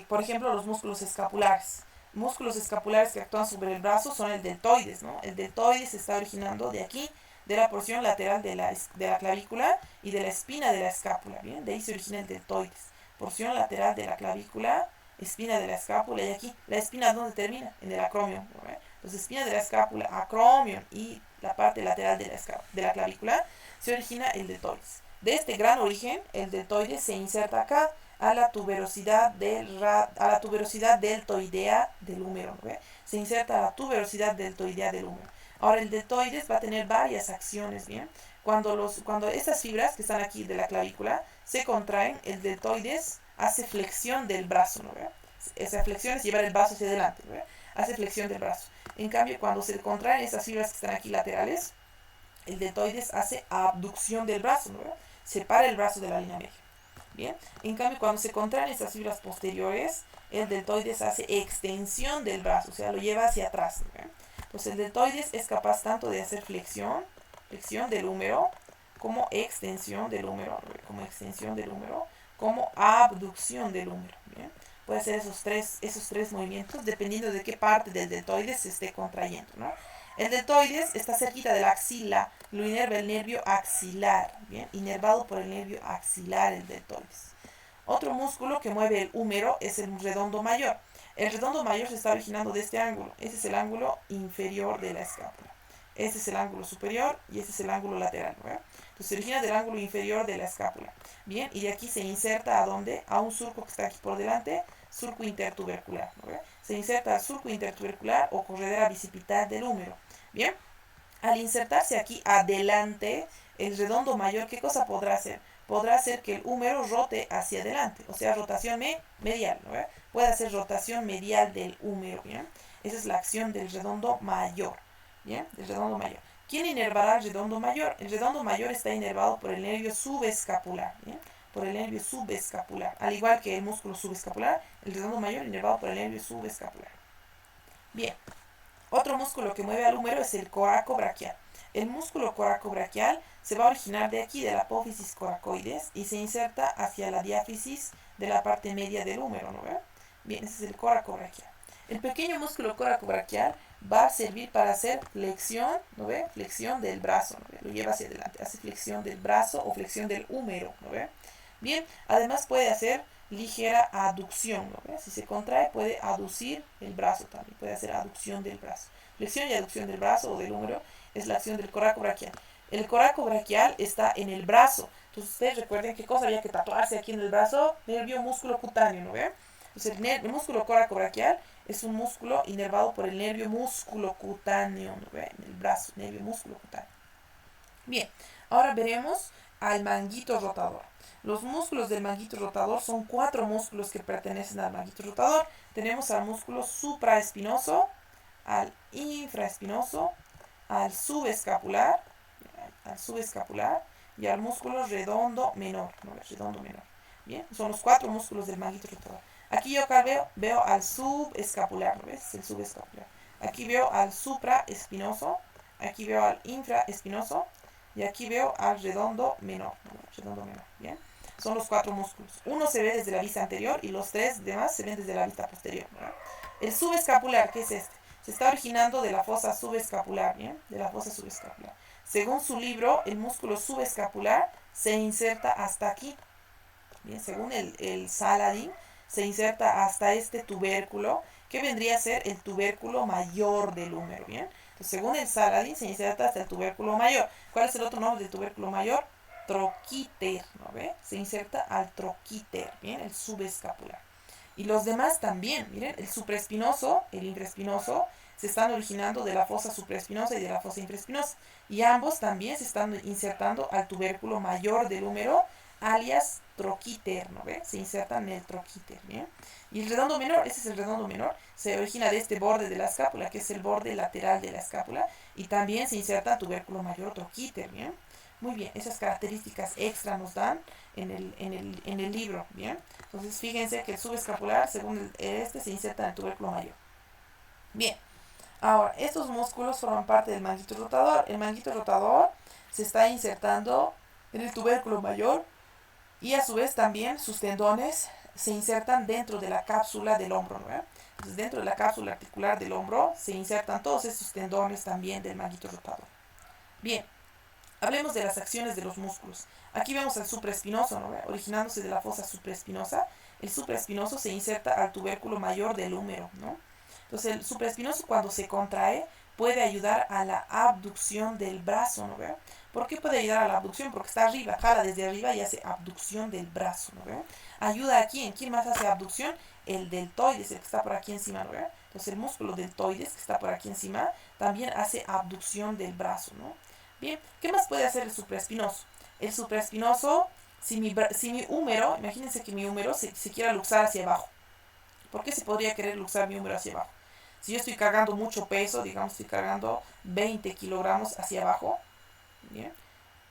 por ejemplo, los músculos escapulares. Músculos escapulares que actúan sobre el brazo son el deltoides, ¿no? El deltoides se está originando de aquí, de la porción lateral de la clavícula y de la espina de la escápula, ¿bien? De ahí se origina el deltoides. Porción lateral de la clavícula, espina de la escápula y aquí, la espina ¿dónde termina? En el acromion, ¿no? Entonces, espina de la escápula, acromion y la parte lateral de la clavícula, se origina el deltoides. De este gran origen, el deltoides se inserta acá a la tuberosidad deltoidea del húmero, ¿no? Se inserta a la tuberosidad deltoidea del húmero. Ahora, el deltoides va a tener varias acciones, ¿bien? Cuando estas fibras que están aquí de la clavícula se contraen, el deltoides hace flexión del brazo, ¿no? Esa flexión es llevar el brazo hacia adelante, ¿no? Hace flexión del brazo. En cambio, cuando se contraen esas fibras que están aquí laterales, el deltoides hace abducción del brazo, ¿no? Separa el brazo de la línea media. Bien, en cambio, cuando se contraen estas fibras posteriores, el deltoides hace extensión del brazo, o sea, lo lleva hacia atrás, ¿no? Entonces, el deltoides es capaz tanto de hacer flexión del húmero, como extensión del húmero, ¿no? Como abducción del húmero, ¿bien? Puede hacer esos tres movimientos dependiendo de qué parte del deltoides se esté contrayendo, ¿no? El deltoides está cerquita de la axila, lo inerva el nervio axilar, ¿bien? Inervado por el nervio axilar el deltoides. Otro músculo que mueve el húmero es el redondo mayor. El redondo mayor se está originando de este ángulo. Ese es el ángulo inferior de la escápula. Este es el ángulo superior y este es el ángulo lateral, ¿no? Entonces se origina del ángulo inferior de la escápula. Bien, y de aquí se inserta ¿a dónde? A un surco que está aquí por delante, surco intertubercular, ¿no? Se inserta al surco intertubercular o corredera bicipital del húmero. Bien, al insertarse aquí adelante, el redondo mayor, ¿qué cosa podrá hacer? Podrá hacer que el húmero rote hacia adelante, o sea, rotación medial, ¿no? Puede hacer rotación medial del húmero, ¿bien? Esa es la acción del redondo mayor, ¿bien? Del redondo mayor. ¿Quién inervará el redondo mayor? El redondo mayor está inervado por el nervio subescapular, ¿bien? Por el nervio subescapular. Al igual que el músculo subescapular, el redondo mayor inervado por el nervio subescapular. Bien. Otro músculo que mueve al húmero es el coracobraquial. El músculo coracobraquial se va a originar de aquí, de la apófisis coracoides, y se inserta hacia la diáfisis de la parte media del húmero, ¿no ve? Bien, ese es el coracobraquial. El pequeño músculo coracobraquial va a servir para hacer flexión, ¿no ve? Flexión del brazo, ¿no ve? Lo lleva hacia adelante, hace flexión del brazo o flexión del húmero, ¿no ve? Bien, además puede hacer ligera aducción, ¿no ve? Si se contrae puede aducir el brazo también, puede hacer aducción del brazo. Flexión y aducción del brazo o del húmero es la acción del coracobraquial. El coracobraquial está en el brazo. Entonces ustedes recuerden qué cosa había que tatuarse aquí en el brazo, nervio músculo cutáneo, ¿no ve? Entonces el músculo coracobraquial es un músculo inervado por el nervio músculo cutáneo, ¿no ve? En el brazo, nervio músculo cutáneo. Bien, ahora veremos al manguito rotador. Los músculos del manguito rotador son 4 músculos que pertenecen al manguito rotador. Tenemos al músculo supraespinoso, al infraespinoso, al subescapular y al músculo redondo menor, ¿no? Redondo menor. Bien, son los 4 músculos del manguito rotador. Aquí yo acá veo al subescapular, ¿no ves? El subescapular. Aquí veo al supraespinoso, aquí veo al infraespinoso y aquí veo al redondo menor, ¿no? Redondo menor, ¿bien? Son los 4 músculos. Uno se ve desde la vista anterior y los 3 demás se ven desde la vista posterior, ¿no? El subescapular, ¿qué es este? Se está originando de la fosa subescapular, ¿bien? De la fosa subescapular. Según su libro, el músculo subescapular se inserta hasta aquí. Bien, según el Saladin, se inserta hasta este tubérculo, que vendría a ser el tubérculo mayor del húmero, ¿bien? Entonces, según el Saladin, se inserta hasta el tubérculo mayor. ¿Cuál es el otro nombre del tubérculo mayor? Troquíter, ¿no ve? Se inserta al troquíter, ¿bien? El subescapular. Y los demás también, miren, el supraespinoso, el infraespinoso, se están originando de la fosa supraespinosa y de la fosa infraespinosa. Y ambos también se están insertando al tubérculo mayor del húmero, alias troquíter, ¿no ve? Se insertan en el troquíter, ¿bien? Y el redondo menor, ese es el redondo menor, se origina de este borde de la escápula, que es el borde lateral de la escápula, y también se inserta en tubérculo mayor o troquíter, ¿bien? Muy bien, esas características extra nos dan en el libro, ¿bien? Entonces fíjense que el subescapular, según este, se inserta en el tubérculo mayor. Bien, ahora, estos músculos forman parte del manguito rotador. El manguito rotador se está insertando en el tubérculo mayor y a su vez también sus tendones se insertan dentro de la cápsula del hombro, ¿no? Entonces dentro de la cápsula articular del hombro se insertan todos estos tendones también del manguito rotador. Bien, hablemos de las acciones de los músculos. Aquí vemos al supraespinoso, ¿no? Originándose de la fosa supraespinosa. El supraespinoso se inserta al tubérculo mayor del húmero, ¿no? Entonces el supraespinoso cuando se contrae puede ayudar a la abducción del brazo, ¿no ve? ¿Por qué puede ayudar a la abducción? Porque está arriba, jala desde arriba y hace abducción del brazo, ¿no ve? ¿Ayuda a quién? ¿Quién más hace abducción? El deltoides, el que está por aquí encima, ¿no ve? Entonces el músculo deltoides, que está por aquí encima, también hace abducción del brazo, ¿no? Bien, ¿qué más puede hacer el supraespinoso? El supraespinoso, si mi húmero, imagínense que mi húmero se quiera luxar hacia abajo. ¿Por qué se podría querer luxar mi húmero hacia abajo? Si yo estoy cargando mucho peso, digamos, estoy cargando 20 kilogramos hacia abajo, ¿bien?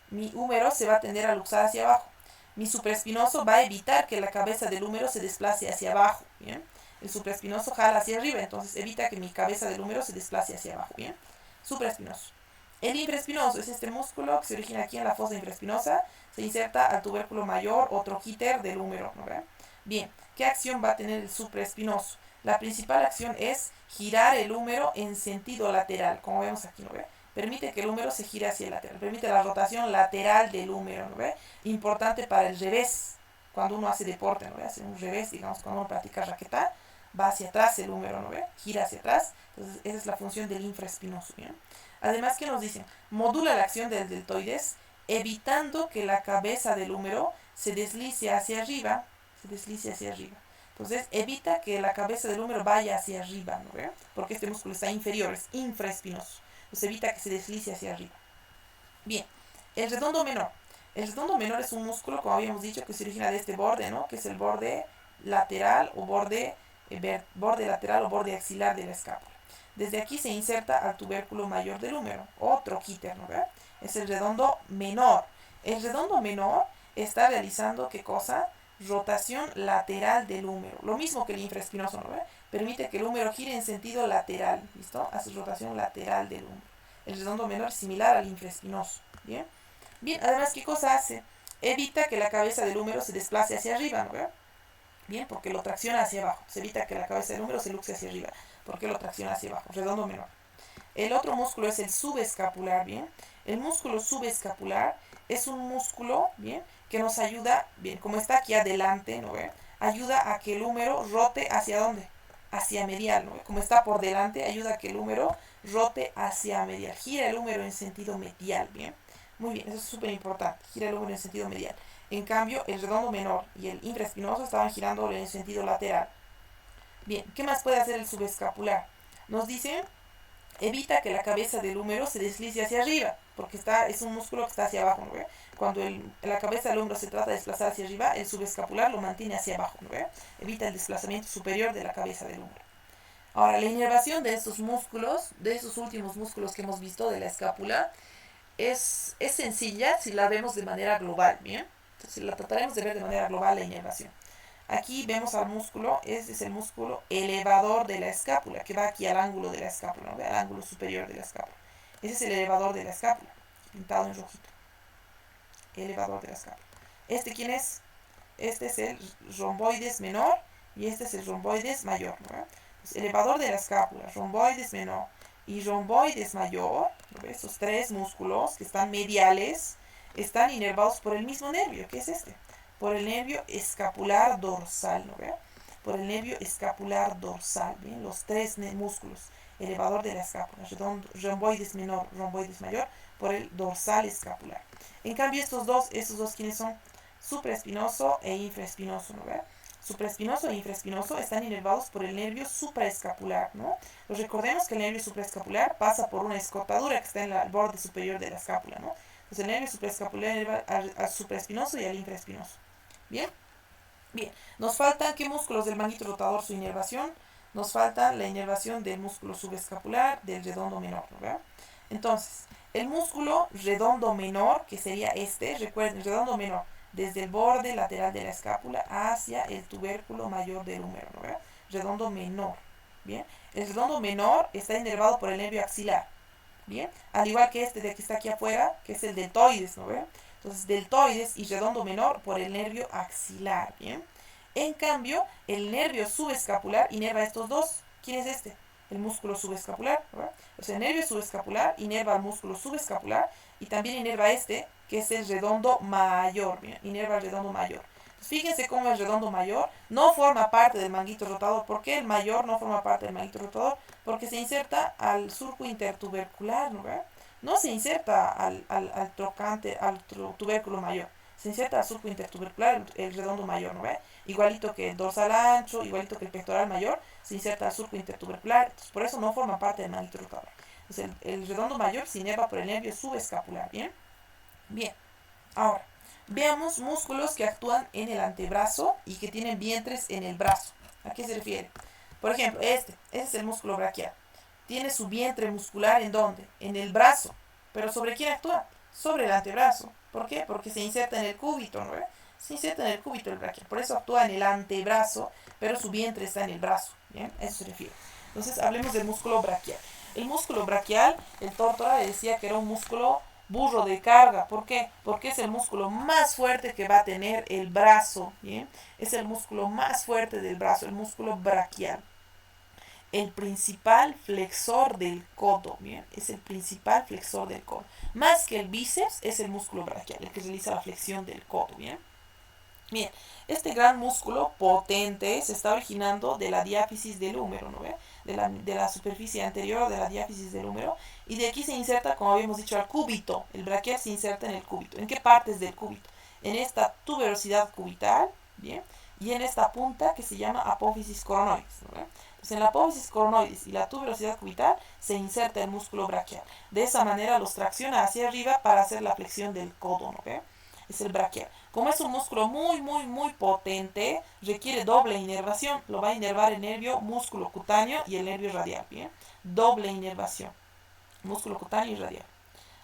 Mi húmero se va a tender a luxar hacia abajo. Mi supraespinoso va a evitar que la cabeza del húmero se desplace hacia abajo, ¿bien? El supraespinoso jala hacia arriba, entonces evita que mi cabeza del húmero se desplace hacia abajo, ¿bien? Supraespinoso. El infraespinoso es este músculo que se origina aquí en la fosa infraespinosa, se inserta al tubérculo mayor o troquíter del húmero, ¿no ve? Bien, ¿qué acción va a tener el supraespinoso? La principal acción es girar el húmero en sentido lateral, como vemos aquí, ¿no ve? Permite que el húmero se gire hacia el lateral, permite la rotación lateral del húmero, ¿no ve? Importante para el revés, cuando uno hace deporte, ¿no ve? Hace un revés, digamos, cuando uno practica raqueta, va hacia atrás el húmero, ¿no ve? Gira hacia atrás, entonces esa es la función del infraespinoso, ¿bien? Además, ¿qué nos dicen? Modula la acción del deltoides, evitando que la cabeza del húmero se deslice hacia arriba, Entonces, evita que la cabeza del húmero vaya hacia arriba, ¿no ve? Porque este músculo está inferior, es infraespinoso. Entonces, evita que se deslice hacia arriba. Bien, el redondo menor. El redondo menor es un músculo, como habíamos dicho, que se origina de este borde, ¿no? Que es el borde lateral o borde lateral o borde axilar de la escápula. Desde aquí se inserta al tubérculo mayor del húmero, o troquíter, ¿no ve? Es el redondo menor. El redondo menor está realizando, ¿qué cosa? Rotación lateral del húmero. Lo mismo que el infraespinoso, ¿no ve? Permite que el húmero gire en sentido lateral, ¿listo? Hace rotación lateral del húmero. El redondo menor es similar al infraespinoso, ¿bien? Bien, además, ¿qué cosa hace? Evita que la cabeza del húmero se desplace hacia arriba, ¿no ve? Bien, porque lo tracciona hacia abajo. Se evita que la cabeza del húmero se luxe hacia arriba, porque lo tracciona hacia abajo. Redondo menor. El otro músculo es el subescapular, ¿bien? El músculo subescapular es un músculo, ¿bien? Que nos ayuda, bien, como está aquí adelante, ¿no ve? Ayuda a que el húmero rote hacia dónde? Hacia medial, ¿no ve? Como está por delante, ayuda a que el húmero rote hacia medial. Gira el húmero en sentido medial, ¿bien? Muy bien, eso es súper importante. Gira el húmero en sentido medial. En cambio, el redondo menor y el infraespinoso estaban girando en sentido lateral. Bien, ¿qué más puede hacer el subescapular? Nos dice, evita que la cabeza del húmero se deslice hacia arriba, porque es un músculo que está hacia abajo, ¿no ve? Cuando la cabeza del húmero se trata de desplazar hacia arriba, el subescapular lo mantiene hacia abajo, ¿no ve? Evita el desplazamiento superior de la cabeza del húmero. Ahora, la inervación de estos músculos, de esos últimos músculos que hemos visto de la escápula, es sencilla si la vemos de manera global, ¿bien? Entonces la trataremos de ver de manera global la inervación. Aquí vemos al músculo, este es el músculo elevador de la escápula, que va aquí al ángulo de la escápula, ¿no? Al ángulo superior de la escápula. Ese es el elevador de la escápula, pintado en rojito. Elevador de la escápula. ¿Este quién es? Este es el romboides menor y este es el romboides mayor, ¿no? Entonces, elevador de la escápula, romboides menor y romboides mayor, ¿no? Estos tres músculos que están mediales están inervados por el mismo nervio, que es este, por el nervio escapular dorsal, ¿no ve? Por el nervio escapular dorsal, ¿bien? Los tres músculos, elevador de la escápula, romboides menor, romboides mayor, por el dorsal escapular. En cambio, estos dos, ¿quiénes son? Supraespinoso e infraespinoso, ¿no ve? Supraespinoso e infraespinoso están inervados por el nervio supraescapular, ¿no? Pues recordemos que el nervio supraescapular pasa por una escotadura que está en el borde superior de la escápula, ¿no? Entonces el nervio supraescapular inerva al supraespinoso y al infraespinoso. Bien, bien. Nos faltan, ¿qué músculos del manguito rotador? Su inervación. Nos falta la inervación del músculo subescapular, del redondo menor, ¿verdad? Entonces, el músculo redondo menor, que sería este, recuerden, redondo menor, desde el borde lateral de la escápula hacia el tubérculo mayor del húmero, ¿verdad? Redondo menor, ¿bien? El redondo menor está inervado por el nervio axilar, ¿bien? Al igual que este de que está aquí afuera, que es el deltoides, ¿no ven? Entonces, deltoides y redondo menor por el nervio axilar, ¿bien? En cambio, el nervio subescapular inerva estos dos. ¿Quién es este? El músculo subescapular, ¿verdad? O sea, el nervio subescapular inerva al músculo subescapular y también inerva este, que es el redondo mayor, ¿bien? Inerva el redondo mayor. Entonces, fíjense cómo el redondo mayor no forma parte del manguito rotador. ¿Por qué el mayor no forma parte del manguito rotador? Porque se inserta al surco intertubercular, ¿no? ¿verdad? No se inserta al trocante, al tubérculo mayor. Se inserta al surco intertubercular, el redondo mayor, ¿no ve? Igualito que el dorsal ancho, igualito que el pectoral mayor, se inserta al surco intertubercular. Entonces, por eso no forma parte del manguito rotador. Entonces, el redondo mayor se inerva por el nervio subescapular, ¿bien? Bien. Ahora, veamos músculos que actúan en el antebrazo y que tienen vientres en el brazo. ¿A qué se refiere? Por ejemplo, ese es el músculo braquial. Tiene su vientre muscular ¿en dónde? En el brazo. ¿Pero sobre quién actúa? Sobre el antebrazo. ¿Por qué? Porque se inserta en el cúbito, ¿no? Se inserta en el cúbito el braquial. Por eso actúa en el antebrazo, pero su vientre está en el brazo. ¿Bien? A eso se refiere. Entonces, hablemos del músculo braquial. El músculo braquial, el Tórtora le decía que era un músculo burro de carga. ¿Por qué? Porque es el músculo más fuerte que va a tener el brazo. ¿Bien? Es el músculo más fuerte del brazo, el músculo braquial. El principal flexor del codo, ¿bien? Es el principal flexor del codo. Más que el bíceps, es el músculo braquial, el que realiza la flexión del codo, ¿bien? Bien, este gran músculo potente se está originando de la diáfisis del húmero, ¿no ve? De la superficie anterior de la diáfisis del húmero, y de aquí se inserta, como habíamos dicho, al cúbito. El braquial se inserta en el cúbito. ¿En qué partes del cúbito? En esta tuberosidad cubital, ¿bien? Y en esta punta que se llama apófisis coronoides, ¿no ve? Entonces, en la apófisis coronoides y la tuberosidad cubital se inserta el músculo braquial. De esa manera los tracciona hacia arriba para hacer la flexión del codo, ¿no ve? Es el braquial. Como es un músculo muy potente, requiere doble inervación. Lo va a inervar el nervio músculo cutáneo y el nervio radial, ¿bien? Doble inervación, músculo cutáneo y radial.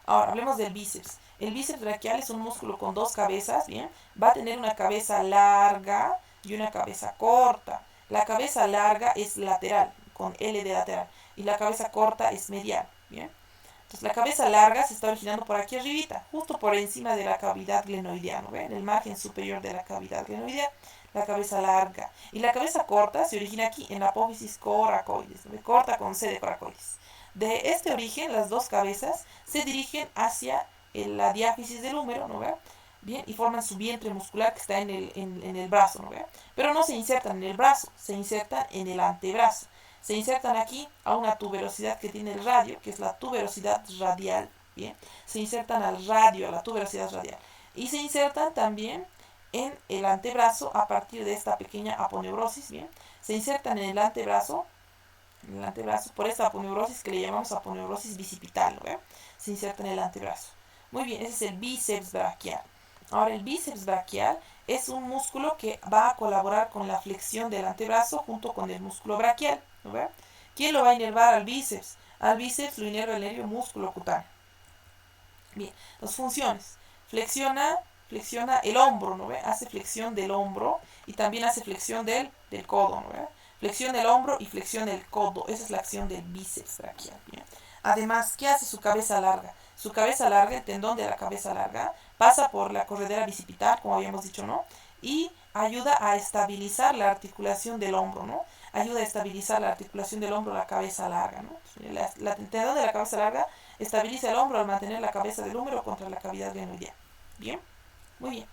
Ahora, hablemos del bíceps. El bíceps braquial es un músculo con dos cabezas, ¿bien? Va a tener una cabeza larga y una cabeza corta. La cabeza larga es lateral, con L de lateral, y la cabeza corta es medial, ¿bien? Entonces, la cabeza larga se está originando por aquí arribita, justo por encima de la cavidad glenoidea, ¿no ven? En el margen superior de la cavidad glenoidea, la cabeza larga. Y la cabeza corta se origina aquí, en la apófisis coracoides, ¿no? Corta con C de coracoides. De este origen, las dos cabezas se dirigen hacia la diáfisis del húmero, ¿no ve? Bien, y forman su vientre muscular que está en el brazo, ¿no ve? Pero no se insertan en el brazo, se insertan en el antebrazo. Se insertan aquí a una tuberosidad que tiene el radio, que es la tuberosidad radial, ¿bien? Se insertan al radio, a la tuberosidad radial. Y se insertan también en el antebrazo a partir de esta pequeña aponeurosis, ¿bien? Se insertan en el antebrazo por esta aponeurosis que le llamamos aponeurosis bicipital, ¿no? Se inserta en el antebrazo. Muy bien, ese es el bíceps braquial. Ahora, el bíceps braquial es un músculo que va a colaborar con la flexión del antebrazo junto con el músculo braquial, ¿no ve? ¿Quién lo va a inervar al bíceps? Al bíceps lo inerva el nervio músculo cutáneo. Bien, las funciones. Flexiona el hombro, ¿no ve? Hace flexión del hombro y también hace flexión del codo, ¿no ve? Flexión del hombro y flexión del codo. Esa es la acción del bíceps braquial, ¿bien? Además, ¿qué hace su cabeza larga? Su cabeza larga, el tendón de la cabeza larga, pasa por la corredera bicipital, como habíamos dicho, ¿no? Y ayuda a estabilizar la articulación del hombro, ¿no? Ayuda a estabilizar la articulación del hombro, la cabeza larga, ¿no? El tendón de la cabeza larga estabiliza el hombro al mantener la cabeza del húmero contra la cavidad glenoidea. ¿Bien? Muy bien.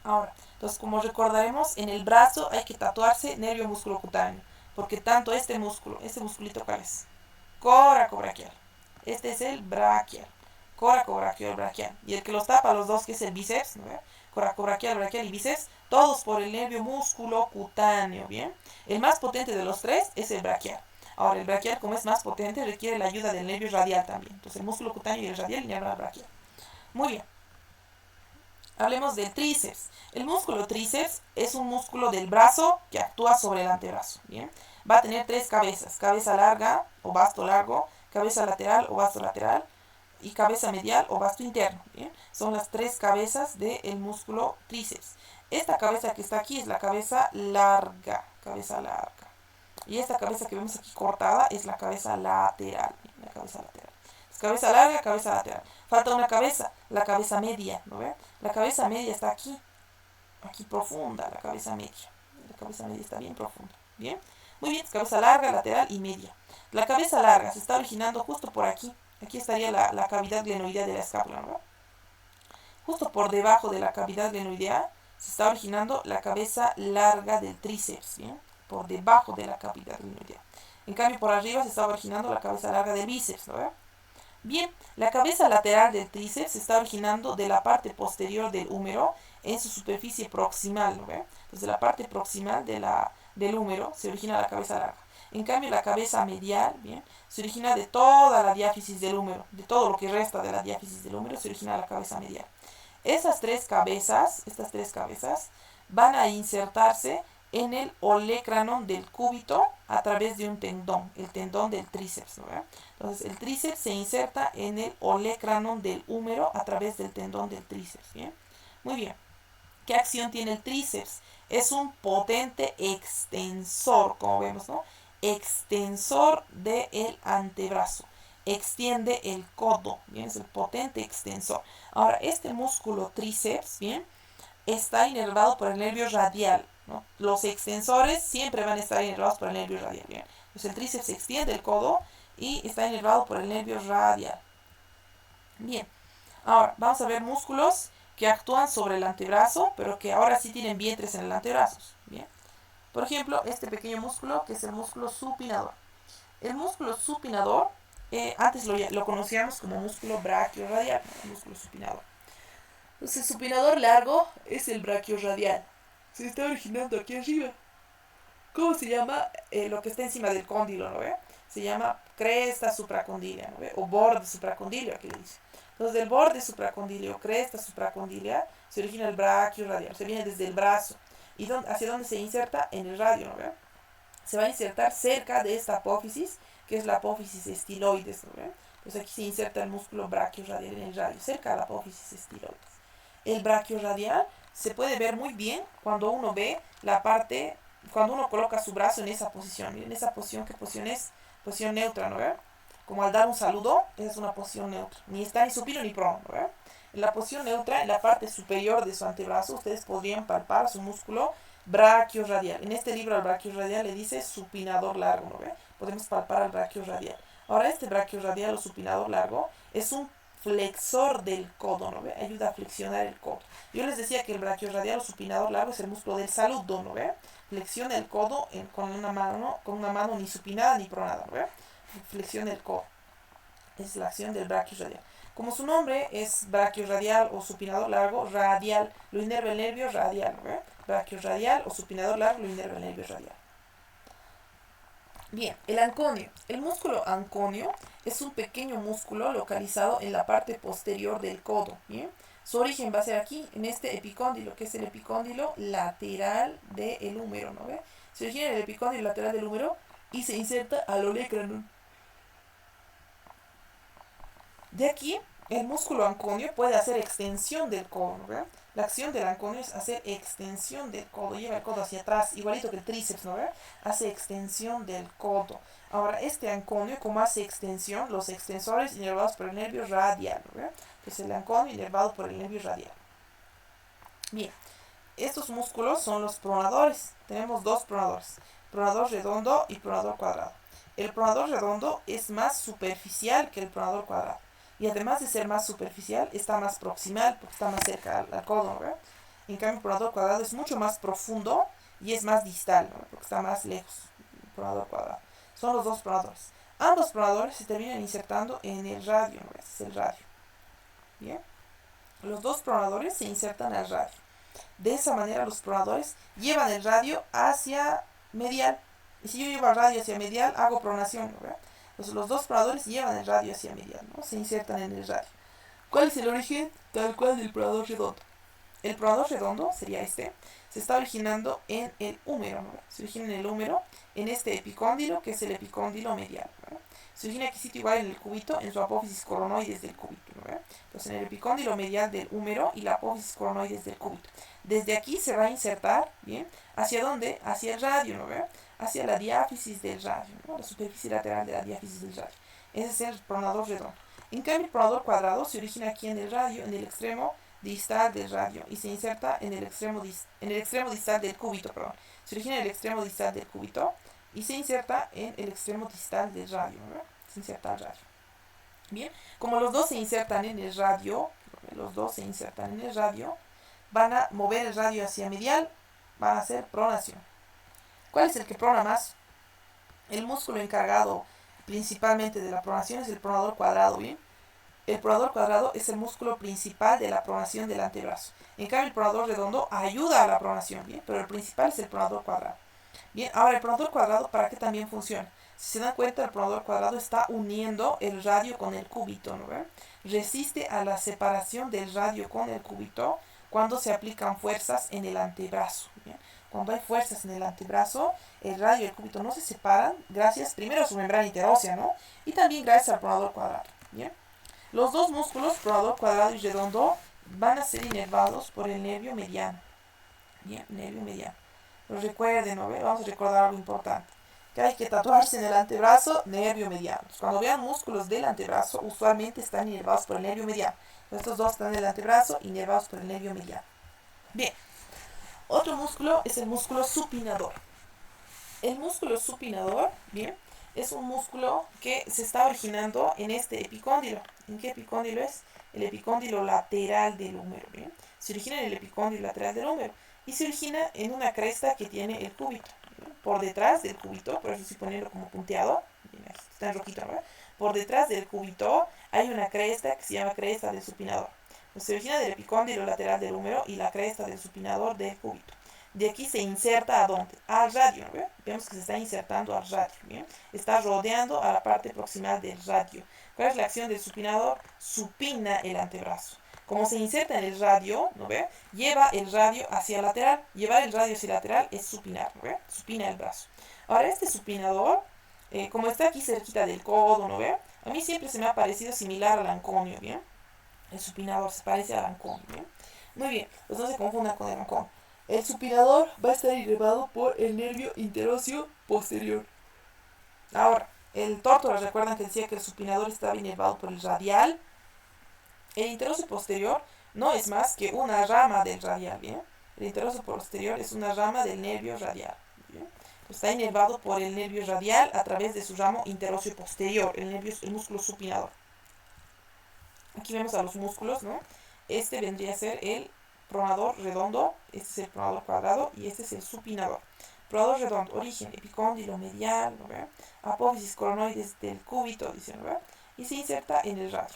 Ahora, entonces, como recordaremos, en el brazo hay que tatuarse nervio músculo cutáneo, porque tanto este musculito, ¿cuál es? Coracobraquial. Este es el braquial. Coracobraquial, braquial. Y el que los tapa los dos, que es el bíceps, ¿no? Coracobraquial, braquial y bíceps, todos por el nervio músculo cutáneo, ¿bien? El más potente de los tres es el braquial. Ahora, el braquial, como es más potente, requiere la ayuda del nervio radial también. Entonces, el músculo cutáneo y el radial inervan al braquial. Muy bien. Hablemos del tríceps. El músculo tríceps es un músculo del brazo que actúa sobre el antebrazo. Bien, va a tener tres cabezas: cabeza larga o vasto largo, cabeza lateral o vasto lateral y cabeza medial o vasto interno. Bien, son las tres cabezas del músculo tríceps. Esta cabeza que está aquí es la cabeza larga, y esta cabeza que vemos aquí cortada es la cabeza lateral. Bien, la cabeza lateral. Cabeza larga, cabeza lateral. Falta una cabeza, la cabeza media, ¿no ve? La cabeza media está aquí, aquí profunda, la cabeza media. La cabeza media está bien profunda, ¿bien? Muy bien, cabeza larga, lateral y media. La cabeza larga se está originando justo por aquí. Aquí estaría la cavidad glenoidea de la escápula, ¿no? Justo por debajo de la cavidad glenoidea se está originando la cabeza larga del tríceps, ¿bien? Por debajo de la cavidad glenoidea. En cambio, por arriba se está originando la cabeza larga del bíceps, ¿no ve? Bien, la cabeza lateral del tríceps se está originando de la parte posterior del húmero en su superficie proximal, ¿no ve? Desde la parte proximal del húmero se origina la cabeza larga. En cambio, la cabeza medial, bien, se origina de toda la diáfisis del húmero, de todo lo que resta de la diáfisis del húmero se origina la cabeza medial. Estas tres cabezas van a insertarse en el olecranon del cúbito a través de un tendón, el tendón del tríceps, ¿no? Entonces, el tríceps se inserta en el olecranon del húmero a través del tendón del tríceps, ¿bien? Muy bien. ¿Qué acción tiene el tríceps? Es un potente extensor, como vemos, ¿no? Extensor del antebrazo. Extiende el codo, ¿bien? Es el potente extensor. Ahora, este músculo tríceps, ¿bien? Está inervado por el nervio radial, ¿no? Los extensores siempre van a estar inervados por el nervio radial, ¿bien? Entonces el tríceps extiende el codo y está inervado por el nervio radial. Bien, ahora vamos a ver músculos que actúan sobre el antebrazo, pero que ahora sí tienen vientres en el antebrazo. Bien, por ejemplo, este pequeño músculo que es el músculo supinador. El músculo supinador, antes lo conocíamos como músculo brachioradial, ¿no? Músculo supinador. Entonces, el supinador largo es el brachioradial. Se está originando aquí arriba. ¿Cómo se llama lo que está encima del cóndilo, ¿no ve? Se llama cresta supracondilia, ¿no ve? O borde supracondilia, que le dice. Entonces, del borde supracondilia o cresta supracondilia se origina el brachioradial. Se viene desde el brazo. ¿Y hacia dónde se inserta? En el radio, ¿no ve? Se va a insertar cerca de esta apófisis, que es la apófisis estiloides, ¿no ve? Entonces, aquí se inserta el músculo brachioradial en el radio, cerca de la apófisis estiloides. El brachioradial se puede ver muy bien cuando uno ve la parte, cuando uno coloca su brazo en esa posición. Miren esa posición, ¿qué posición es? Posición neutra, ¿no ve? Como al dar un saludo, esa es una posición neutra. Ni está ni supino ni prono, ¿no ve? En la posición neutra, en la parte superior de su antebrazo, ustedes podrían palpar su músculo brachioradial. En este libro al brachioradial le dice supinador largo, ¿no ve? Podemos palpar al brachioradial. Ahora, este brachioradial o supinador largo es un flexor del codo, ¿no ve? Ayuda a flexionar el codo. Yo les decía que el brachioradial o supinador largo es el músculo del saludo, ¿no ve? Flexiona el codo con una mano ni supinada ni pronada, ¿no ve? Flexiona el codo. Es la acción del brachioradial. Como su nombre es brachioradial o supinador largo, radial, lo inerva el nervio radial, ¿no ve? Brachioradial o supinador largo lo inerva el nervio radial. Bien, el anconio. El músculo anconio es un pequeño músculo localizado en la parte posterior del codo. Bien, su origen va a ser aquí, en este epicóndilo, que es el epicóndilo lateral del húmero, ¿no ve? Se origina en el epicóndilo lateral del húmero y se inserta al olecranon. De aquí, el músculo anconio puede hacer extensión del codo, ¿no ve? La acción del anconio es hacer extensión del codo, lleva el codo hacia atrás, igualito que el tríceps, ¿no ve? Hace extensión del codo. Ahora, este anconio, como hace extensión, los extensores inervados por el nervio radial, ¿no ve? Entonces, el anconio inervado por el nervio radial. Bien, estos músculos son los pronadores. Tenemos dos pronadores, pronador redondo y pronador cuadrado. El pronador redondo es más superficial que el pronador cuadrado. Y además de ser más superficial, está más proximal porque está más cerca al codo, ¿verdad? En cambio, el pronador cuadrado es mucho más profundo y es más distal, ¿no? Porque está más lejos. El pronador cuadrado. Son los dos pronadores. Ambos pronadores se terminan insertando en el radio, ¿no? Este es el radio. Bien. Los dos pronadores se insertan al radio. De esa manera, los pronadores llevan el radio hacia medial. Y si yo llevo el radio hacia medial, hago pronación, ¿no? ¿Verdad? Entonces, los dos pronadores llevan el radio hacia medial, ¿no? Se insertan en el radio. ¿Cuál es el origen? Tal cual del pronador redondo. el pronador redondo sería este, se está originando en el húmero, ¿no? Se origina en el húmero, en este epicóndilo, que es el epicóndilo medial, ¿no? Se origina aquí sitio igual en el cúbito, en su apófisis coronoides del cúbito, ¿no? Entonces en el epicóndilo medial del húmero y la apófisis coronoides del cúbito. Desde aquí se va a insertar, ¿bien? ¿Hacia dónde? Hacia el radio, ¿no? Hacia la diáfisis del radio, ¿no? La superficie lateral de la diáfisis del radio. Ese es el pronador redondo. En cambio, el pronador cuadrado se origina aquí en el radio, en el extremo distal del radio, y se inserta en el extremo distal del cúbito, perdón. Se origina en el extremo distal del cúbito y se inserta en el extremo distal del radio, ¿no? Se inserta al radio. Bien, como los dos se insertan en el radio, van a mover el radio hacia medial, van a hacer pronación. ¿Cuál es el que prona más? El músculo encargado principalmente de la pronación es el pronador cuadrado, ¿bien? El pronador cuadrado es el músculo principal de la pronación del antebrazo. En cambio, el pronador redondo ayuda a la pronación, ¿bien? Pero el principal es el pronador cuadrado. Bien, ahora el pronador cuadrado, ¿para qué también funciona? Si se dan cuenta, el pronador cuadrado está uniendo el radio con el cúbito, ¿no ven? Resiste a la separación del radio con el cúbito cuando se aplican fuerzas en el antebrazo, ¿bien? Cuando hay fuerzas en el antebrazo, el radio y el cúbito no se separan gracias primero a su membrana interósea, ¿no? Y también gracias al pronador cuadrado, ¿bien? Los dos músculos, pronador cuadrado y redondo, van a ser inervados por el nervio mediano. Bien, nervio mediano. Pero recuerden, ¿no? Vamos a recordar algo importante. Que hay que tatuarse en el antebrazo, nervio mediano. Cuando vean músculos del antebrazo, usualmente están inervados por el nervio mediano. Estos dos están en el antebrazo, inervados por el nervio mediano. Bien. Otro músculo es el músculo supinador. El músculo supinador, bien, es un músculo que se está originando en este epicóndilo. ¿En qué epicóndilo es? El epicóndilo lateral del húmero, ¿bien? Se origina en el epicóndilo lateral del húmero y se origina en una cresta que tiene el cúbito, ¿bien? Por detrás del cúbito, por eso estoy poniendo como punteado, bien, aquí está en rojito, ¿verdad? Por detrás del cúbito hay una cresta que se llama cresta del supinador. Se origina del epicóndilo lateral del húmero y la cresta del supinador del cúbito. De aquí se inserta ¿a dónde? Al radio, ¿ve? Vemos que se está insertando al radio, ¿bien? Está rodeando a la parte proximal del radio. ¿Cuál es la acción del supinador? Supina el antebrazo. Como se inserta en el radio, ¿no ve? Lleva el radio hacia el lateral. Llevar el radio hacia el lateral es supinar, ¿no ve? Supina el brazo. Ahora, este supinador, como está aquí cerquita del codo, ¿no ve? A mí siempre se me ha parecido similar al anconio, ¿bien? El supinador se parece al anconio, ¿bien? Muy bien, pues no se confundan con el anconio. El supinador va a estar inervado por el nervio interóseo posterior. Ahora, el tórtola, recuerdan que decía que el supinador estaba inervado por el radial. El interóseo posterior no es más que una rama del radial, ¿bien? El interóseo posterior es una rama del nervio radial, ¿bien? Está inervado por el nervio radial a través de su ramo interóseo posterior, el músculo supinador. Aquí vemos a los músculos, ¿no? Este vendría a ser el pronador redondo, este es el pronador cuadrado y este es el supinador. Pronador redondo, origen, epicóndilo medial, ¿no ve? Apófisis coronoides del cúbito, dice, ¿no ve? Y se inserta en el radio.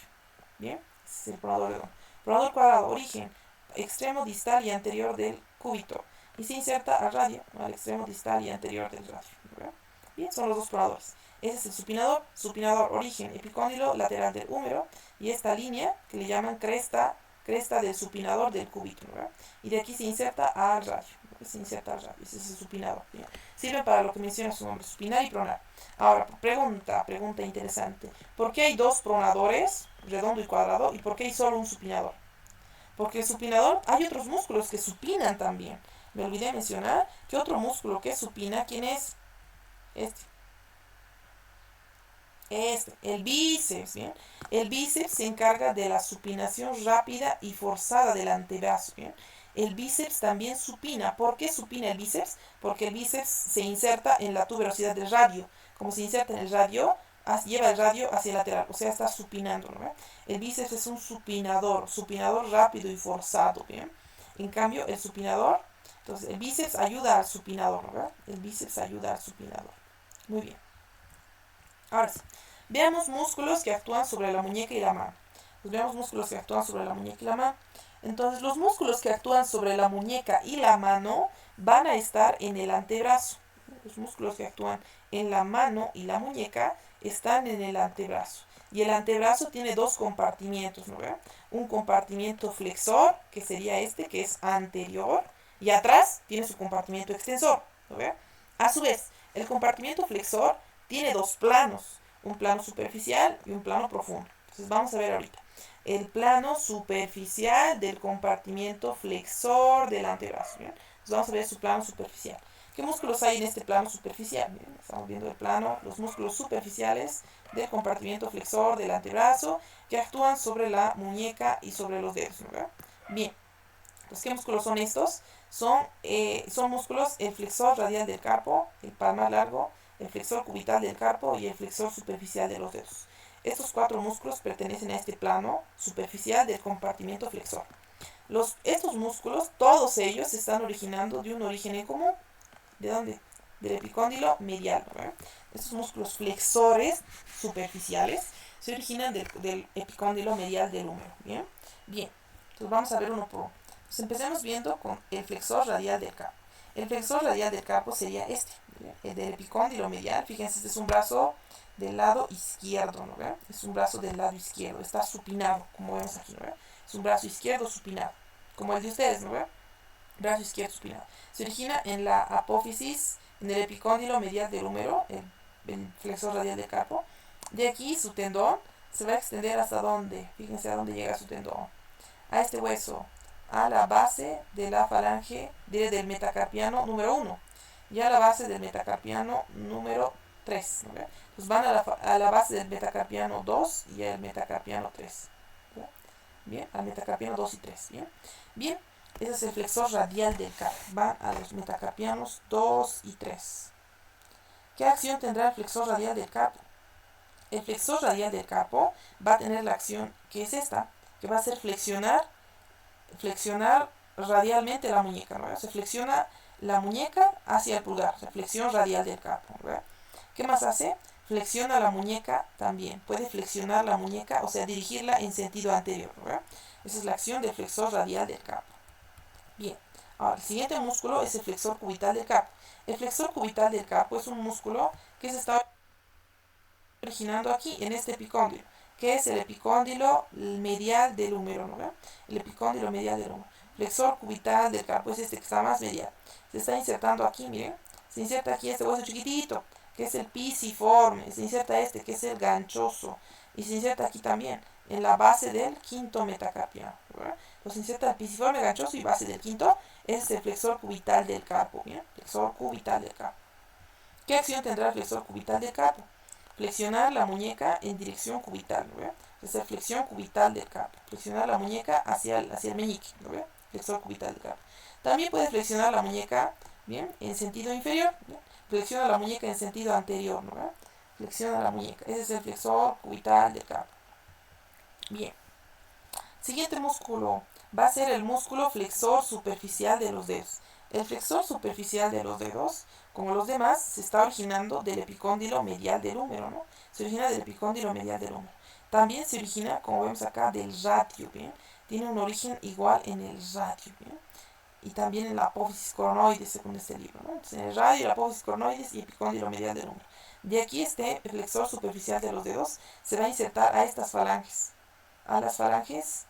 Bien, ese es el pronador redondo. Pronador cuadrado, origen, extremo distal y anterior del cúbito. Y se inserta al radio, ¿no? Al extremo distal y anterior del radio, ¿no ve? Bien, son los dos pronadores. Ese es el supinador, origen, epicóndilo lateral del húmero. Y esta línea, que le llaman cresta del supinador del cúbito, ¿verdad? Y de aquí se inserta al radio, ¿no? Se inserta al radio, ese es el supinador, ¿bien? Sirve para lo que menciona su nombre, supinar y pronar. Ahora, pregunta interesante. ¿Por qué hay dos pronadores, redondo y cuadrado, y por qué hay solo un supinador? Porque el supinador, hay otros músculos que supinan también. Me olvidé mencionar que otro músculo que supina, ¿quién es? El bíceps, ¿bien? El bíceps se encarga de la supinación rápida y forzada del antebrazo, ¿bien? El bíceps también supina. ¿Por qué supina el bíceps? Porque el bíceps se inserta en la tuberosidad del radio. Como se inserta en el radio, lleva el radio hacia el lateral, o sea, está supinando, ¿no? El bíceps es un supinador rápido y forzado, ¿bien? En cambio, el supinador, entonces el bíceps ayuda al supinador, ¿verdad? El bíceps ayuda al supinador. Muy bien. Ahora sí, veamos músculos que actúan sobre la muñeca y la mano. Pues veamos músculos que actúan sobre la muñeca y la mano. Entonces, los músculos que actúan sobre la muñeca y la mano van a estar en el antebrazo. Los músculos que actúan en la mano y la muñeca están en el antebrazo. Y el antebrazo tiene dos compartimientos, ¿no ve? Un compartimiento flexor, que sería este, que es anterior, y atrás tiene su compartimiento extensor, ¿no ve? A su vez, el compartimiento flexor tiene dos planos, un plano superficial y un plano profundo. Entonces vamos a ver ahorita. El plano superficial del compartimiento flexor del antebrazo, ¿bien? Entonces vamos a ver su plano superficial. ¿Qué músculos hay en este plano superficial? Miren, estamos viendo el plano, los músculos superficiales del compartimiento flexor del antebrazo que actúan sobre la muñeca y sobre los dedos, ¿no? Bien, pues ¿qué músculos son estos? Son músculos el flexor radial del carpo, el palmar largo, el flexor cubital del carpo y el flexor superficial de los dedos. Estos cuatro músculos pertenecen a este plano superficial del compartimiento flexor. Estos músculos, todos ellos, se están originando de un origen en común. ¿De dónde? Del epicóndilo medial, ¿verdad? Estos músculos flexores superficiales se originan del epicóndilo medial del húmero. ¿Bien? Bien. Entonces vamos a ver uno por uno. Entonces empecemos viendo con el flexor radial del carpo. El flexor radial del carpo sería este, ¿verdad? El del epicóndilo medial. Fíjense, este es un brazo del lado izquierdo, ¿no? ¿Verdad? Es un brazo del lado izquierdo. Está supinado, como vemos aquí, ¿no? ¿Verdad? Es un brazo izquierdo supinado, como el de ustedes, ¿no? ¿Verdad? Brazo izquierdo supinado. Se origina en la apófisis, en el epicóndilo medial del húmero, el flexor radial del carpo. De aquí su tendón se va a extender hasta dónde. Fíjense a dónde llega su tendón. A este hueso, a la base de la falange del metacarpiano número 1 y a la base del metacarpiano número 3. ¿No? Entonces van a la base del metacarpiano 2 y al metacarpiano 3. ¿No? Bien, al metacarpiano 2 y 3. Bien, bien. Ese es el flexor radial del carpo. Van a los metacarpianos 2 y 3. ¿Qué acción tendrá el flexor radial del carpo? El flexor radial del carpo va a tener la acción que es esta, que va a ser flexionar radialmente la muñeca, ¿no? Se flexiona la muñeca hacia el pulgar, la flexión radial del carpo, ¿no? ¿Qué más hace? Flexiona la muñeca también, puede flexionar la muñeca, o sea, dirigirla en sentido anterior, ¿no? Esa es la acción del flexor radial del carpo. Bien, ahora el siguiente músculo es el flexor cubital del carpo. El flexor cubital del carpo es un músculo que se está originando aquí, en este epicóndilo, que es el epicóndilo medial del húmero, ¿no? El epicóndilo medial del húmero. Flexor cubital del carpo es este que está más medial. Se está insertando aquí, miren. Se inserta aquí este hueso chiquitito, que es el pisiforme. Se inserta este, que es el ganchoso. Y se inserta aquí también, en la base del quinto metacarpiano. Entonces inserta el pisiforme, ganchoso y base del quinto. Es el flexor cubital del carpo. ¿Bien? Flexor cubital del carpo. ¿Qué acción tendrá el flexor cubital del carpo? Flexionar la muñeca en dirección cubital, ¿no ve? Es la flexión cubital del carpo. Flexionar la muñeca hacia el meñique, ¿no ve? Flexor cubital del carpo. También puede flexionar la muñeca, ¿bien? En sentido inferior, ¿bien? Flexiona la muñeca en sentido anterior, ¿no ve? Flexiona la muñeca. Ese es el flexor cubital del carpo. Bien. Siguiente músculo va a ser el músculo flexor superficial de los dedos. El flexor superficial de los dedos, como los demás, se está originando del epicóndilo medial del húmero, ¿no? Se origina del epicóndilo medial del húmero. También se origina, como vemos acá, del radio, ¿bien? Tiene un origen igual en el radio, ¿bien? Y también en la apófisis coronoides, según este libro, ¿no? Entonces, en el radio, la apófisis coronoides y epicóndilo medial del húmero. De aquí este flexor superficial de los dedos se va a insertar a estas falanges, a las falanges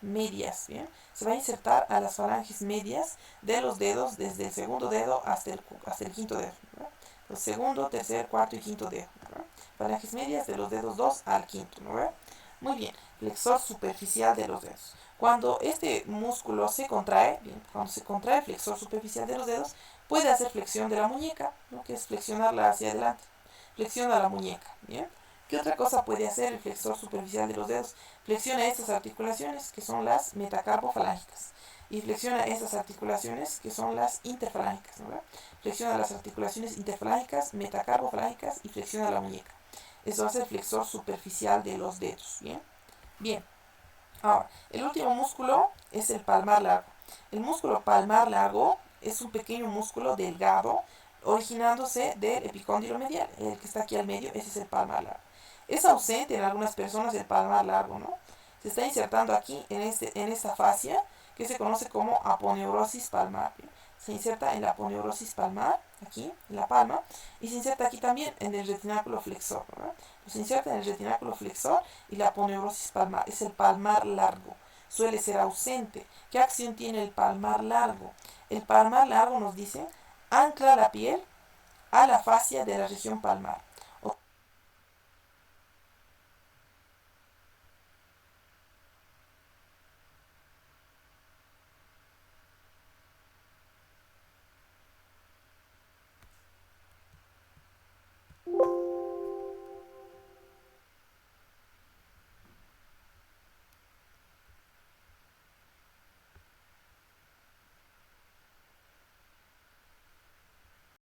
medias, ¿bien? Se va a insertar a las falanges medias de los dedos desde el segundo dedo hasta el quinto dedo, ¿no? El segundo, tercer, cuarto y quinto dedo, ¿no? Falanges medias de los dedos 2 al quinto, ¿no? Muy bien, flexor superficial de los dedos. Cuando este músculo se contrae, bien, cuando se contrae el flexor superficial de los dedos, puede hacer flexión de la muñeca, ¿no? Que es flexionarla hacia adelante. Flexiona la muñeca, ¿bien? ¿Qué otra cosa puede hacer el flexor superficial de los dedos? Flexiona estas articulaciones, que son las metacarpofalángicas. Y flexiona estas articulaciones, que son las interfalángicas, ¿no? Flexiona las articulaciones interfalángicas, metacarpofalángicas y flexiona la muñeca. Eso hace el flexor superficial de los dedos, ¿bien? Bien. Ahora, el último músculo es el palmar largo. El músculo palmar largo es un pequeño músculo delgado originándose del epicóndilo medial. El que está aquí al medio, ese es el palmar largo. Es ausente en algunas personas el palmar largo, ¿no? Se está insertando aquí en esta fascia que se conoce como aponeurosis palmar. se inserta en la aponeurosis palmar, aquí, en la palma, y se inserta aquí también en el retináculo flexor, ¿verdad? Se inserta en el retináculo flexor y la aponeurosis palmar, es el palmar largo, suele ser ausente. ¿Qué acción tiene el palmar largo? El palmar largo nos dice, ancla la piel a la fascia de la región palmar.